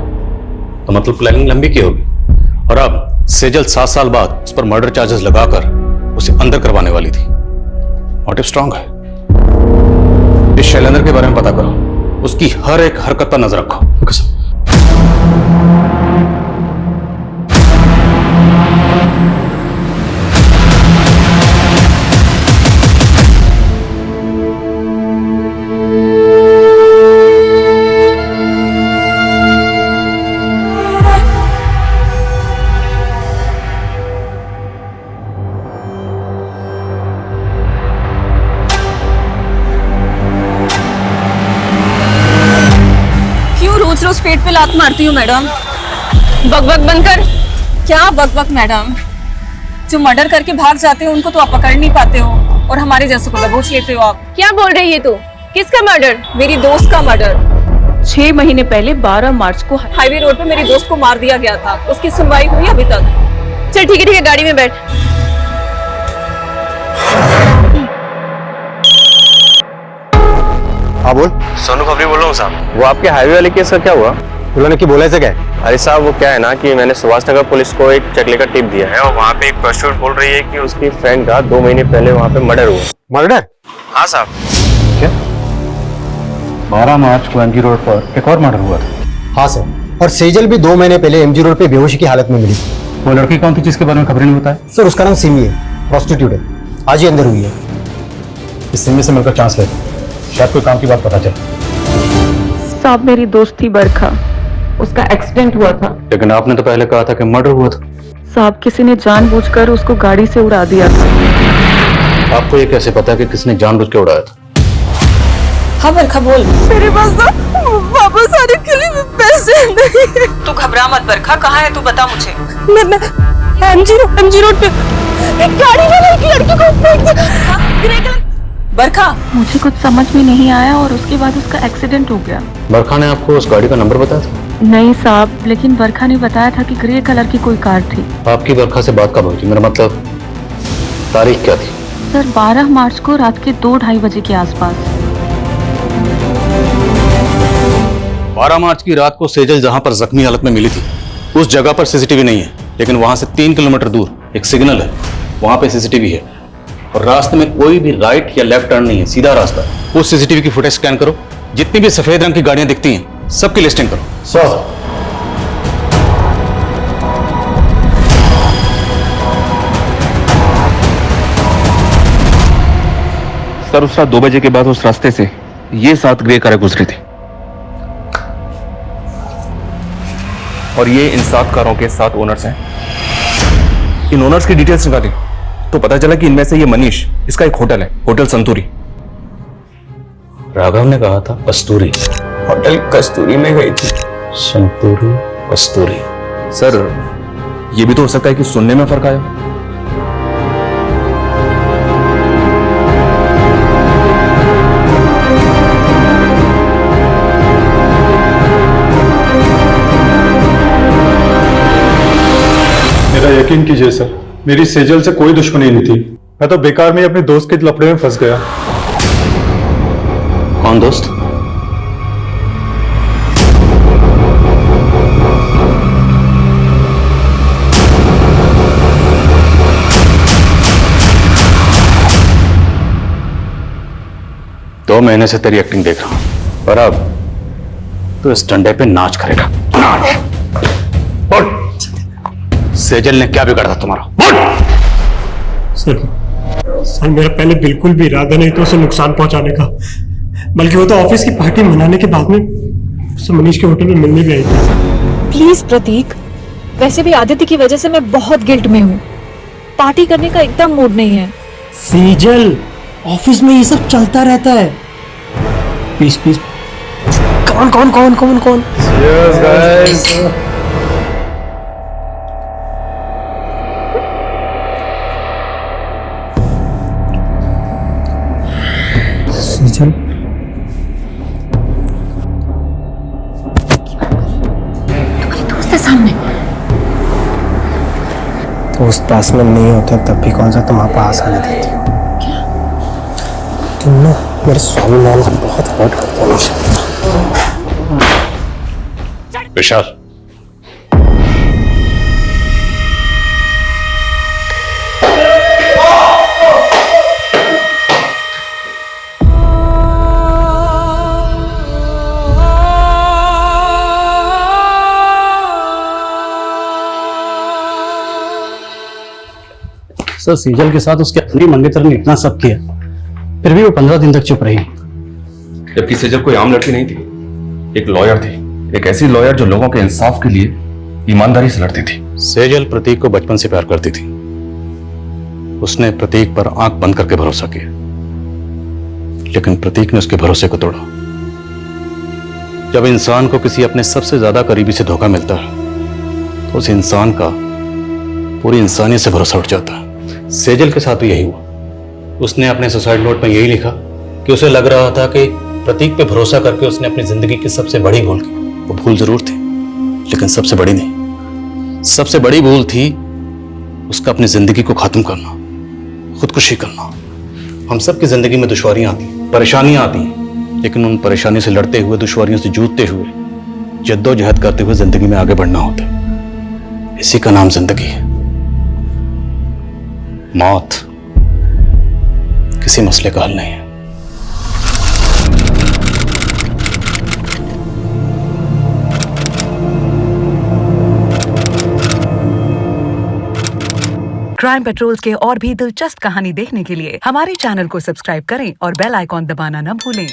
तो मतलब प्लानिंग लंबी की होगी। और अब सेजल 7 साल बाद उस पर मर्डर चार्जेस लगाकर उसे अंदर करवाने वाली थी। मोटिव स्ट्रांग है। इस शैलेंद्र के बारे में पता करो, उसकी हर एक हरकत पर नजर रखो। रोज पेट पे लात मारती हूँ मैडम। बकबक बनकर। क्या बकबक मैडम? जो मर्डर करके भाग जाते हो उनको तो आप पकड़ नहीं पाते हो, और हमारे जैसे को दबोच लेते हो आप। क्या बोल रही है तू? किसका मर्डर? मेरी दोस्त का मर्डर। 6 महीने पहले 12 मार्च को हाईवे रोड पे मेरी दोस्त को मार दिया गया था। उसकी सुनवाई हुई अभी तक? चल ठीक है, गाड़ी में बैठ। हाँ बोल। सोनू खबरी बोल रहा हूँ साहब। वो आपके हाईवे वाले केस का क्या हुआ? उन्होंने की बोला ऐसे क्या? अरे साहब वो क्या है ना कि मैंने सुभाष नगर पुलिस को एक चकले का टिप दिया है, और वहाँ पे एक प्रोस्टिट्यूट बोल रही है कि उसकी फ्रेंड का 2 महीने पहले वहाँ पे मर्डर हुआ। मर्डर? हाँ साहब। क्या 12 मार्च को एमजी रोड पर एक और मर्डर हुआ था? हाँ सर, और सेजल भी 2 महीने पहले एमजी रोड पे बेहोशी की हालत में मिली। वो लड़की कौन थी जिसके बारे में खबर नहीं बताया? सर उसका नाम सिमी है, प्रोस्टिट्यूट है, आज ही अंदर हुई है। इस सिमी से मिलकर चांस लेते, शायद कोई काम की बात पता चले। साहब मेरी दोस्त थी बरखा, उसका एक्सीडेंट हुआ था। लेकिन आपने तो पहले कहा था कि मर्डर हुआ था। साहब किसी ने जानबूझकर उसको गाड़ी से उड़ा दिया था। आपको ये कैसे पता कि किसने जानबूझ के उड़ाया था? हाँ बरखा बोल। मेरे पास तो वापस आने के लिए पैसे नहीं। तू घबरा मत बरखा, कहाँ है तू बता मुझे। मैं एमजी रोड पे गाड़ी वाला एक लड़की को फेंक दिया। बरखा मुझे कुछ समझ में नहीं आया और उसके बाद उसका एक्सीडेंट हो गया। बरखा ने आपको उस गाड़ी का नंबर बताया था? नहीं साहब, लेकिन बरखा ने बताया था कि ग्रे कलर की कोई कार थी। आपकी बरखा से बात कब हुई थी? मेरा मतलब तारीख क्या थी? सर 12 मार्च को रात के 2-2:30 बजे के आसपास। 12 मार्च की रात को सेजल जहां पर जख्मी हालत में मिली थी उस जगह पर सीसीटीवी नहीं है, लेकिन वहां से 3 किलोमीटर दूर एक सिग्नल है, वहां पे सीसीटीवी है। और रास्ते में कोई भी राइट या लेफ्ट टर्न नहीं है, सीधा रास्ता है। वो सीसीटीवी की फुटेज स्कैन करो, जितनी भी सफेद रंग की गाड़ियां दिखती हैं सबकी लिस्टिंग करो। सर। सर उस रात 2 बजे के बाद उस रास्ते से ये 7 ग्रे कारें गुजरी थी और ये इन 7 कारों के 7 ओनर्स हैं। इन ओनर्स की डिटेल्स निकाली तो पता चला कि इनमें से ये मनीष, इसका एक होटल है, होटल संतूरी। राघव ने कहा था कस्तूरी, होटल कस्तूरी में गई थी। संतूरी कस्तूरी। सर ये भी तो हो सकता है कि सुनने में फर्क आया। मेरा यकीन कीजिए सर, मेरी सेजल से कोई दुश्मनी नहीं थी। मैं तो बेकार में अपने दोस्त के लफड़े में फंस गया। कौन दोस्त? दो महीने से तेरी एक्टिंग देख रहा हूं और अब तो इस डंडे पे नाच करेगा। नाच। बोल, सेजल ने क्या बिगाड़ा था तुम्हारा? सर मेरा पहले बिल्कुल भी इरादा नहीं था उसे नुकसान पहुंचाने का, बल्कि वो तो ऑफिस की पार्टी मनाने के बाद में उसे मनीष के होटल में मिलने भी आई थी। प्लीज प्रतीक, वैसे भी आदित्य की वजह से मैं बहुत गिल्ट में हूँ। पार्टी करने का एकदम मूड नहीं है। सेजल, ऑफिस में ये सब चलता रहता है। Please please. कौन कौन कौन कौन कौन? Cheers guys. सेजल, दोस्त है सामने। दोस्त पास में नहीं होते तब भी कौन सा तुम्हारे पास आने देती हो? तुम ना मेरे स्वाभिमान को बहुत हर्ट करते हो निशा। विशाल, सर सेजल के साथ उसके अपनी मंगेतर ने इतना सब किया, फिर भी वो 15 दिन तक चुप रही। जबकि सेजल कोई आम लड़की नहीं थी, एक लॉयर थी, एक ऐसी लॉयर जो लोगों के इंसाफ के लिए ईमानदारी से लड़ती थी। सेजल प्रतीक को बचपन से प्यार करती थी। उसने प्रतीक पर आंख बंद करके भरोसा किया, लेकिन प्रतीक ने उसके भरोसे को तोड़ा। जब इंसान को किसी अपने सबसे ज्यादा करीबी से धोखा मिलता है तो उस इंसान का पूरी इंसानियत से भरोसा उठ जाता है। सेजल के साथ भी यही हुआ। उसने अपने सुसाइड नोट में यही लिखा कि उसे लग रहा था कि प्रतीक पे भरोसा करके उसने अपनी जिंदगी की सबसे बड़ी भूल की। वो भूल जरूर थी, लेकिन सबसे बड़ी नहीं। सबसे बड़ी भूल थी उसका अपनी जिंदगी को खत्म करना, खुदकुशी करना। हम सब की जिंदगी में दुश्वारियां आती हैं, परेशानियां आती हैं, लेकिन उन परेशानियों से लड़ते हुए, दुश्वारियों से जूझते हुए, जद्दोजहद करते हुए जिंदगी में आगे बढ़ना होता है। इसी का नाम जिंदगी है। मौत किसी मसले का हल नहीं है। क्राइम पेट्रोल्स के और भी दिलचस्प कहानी देखने के लिए हमारे चैनल को सब्सक्राइब करें और बेल आइकॉन दबाना न भूलें।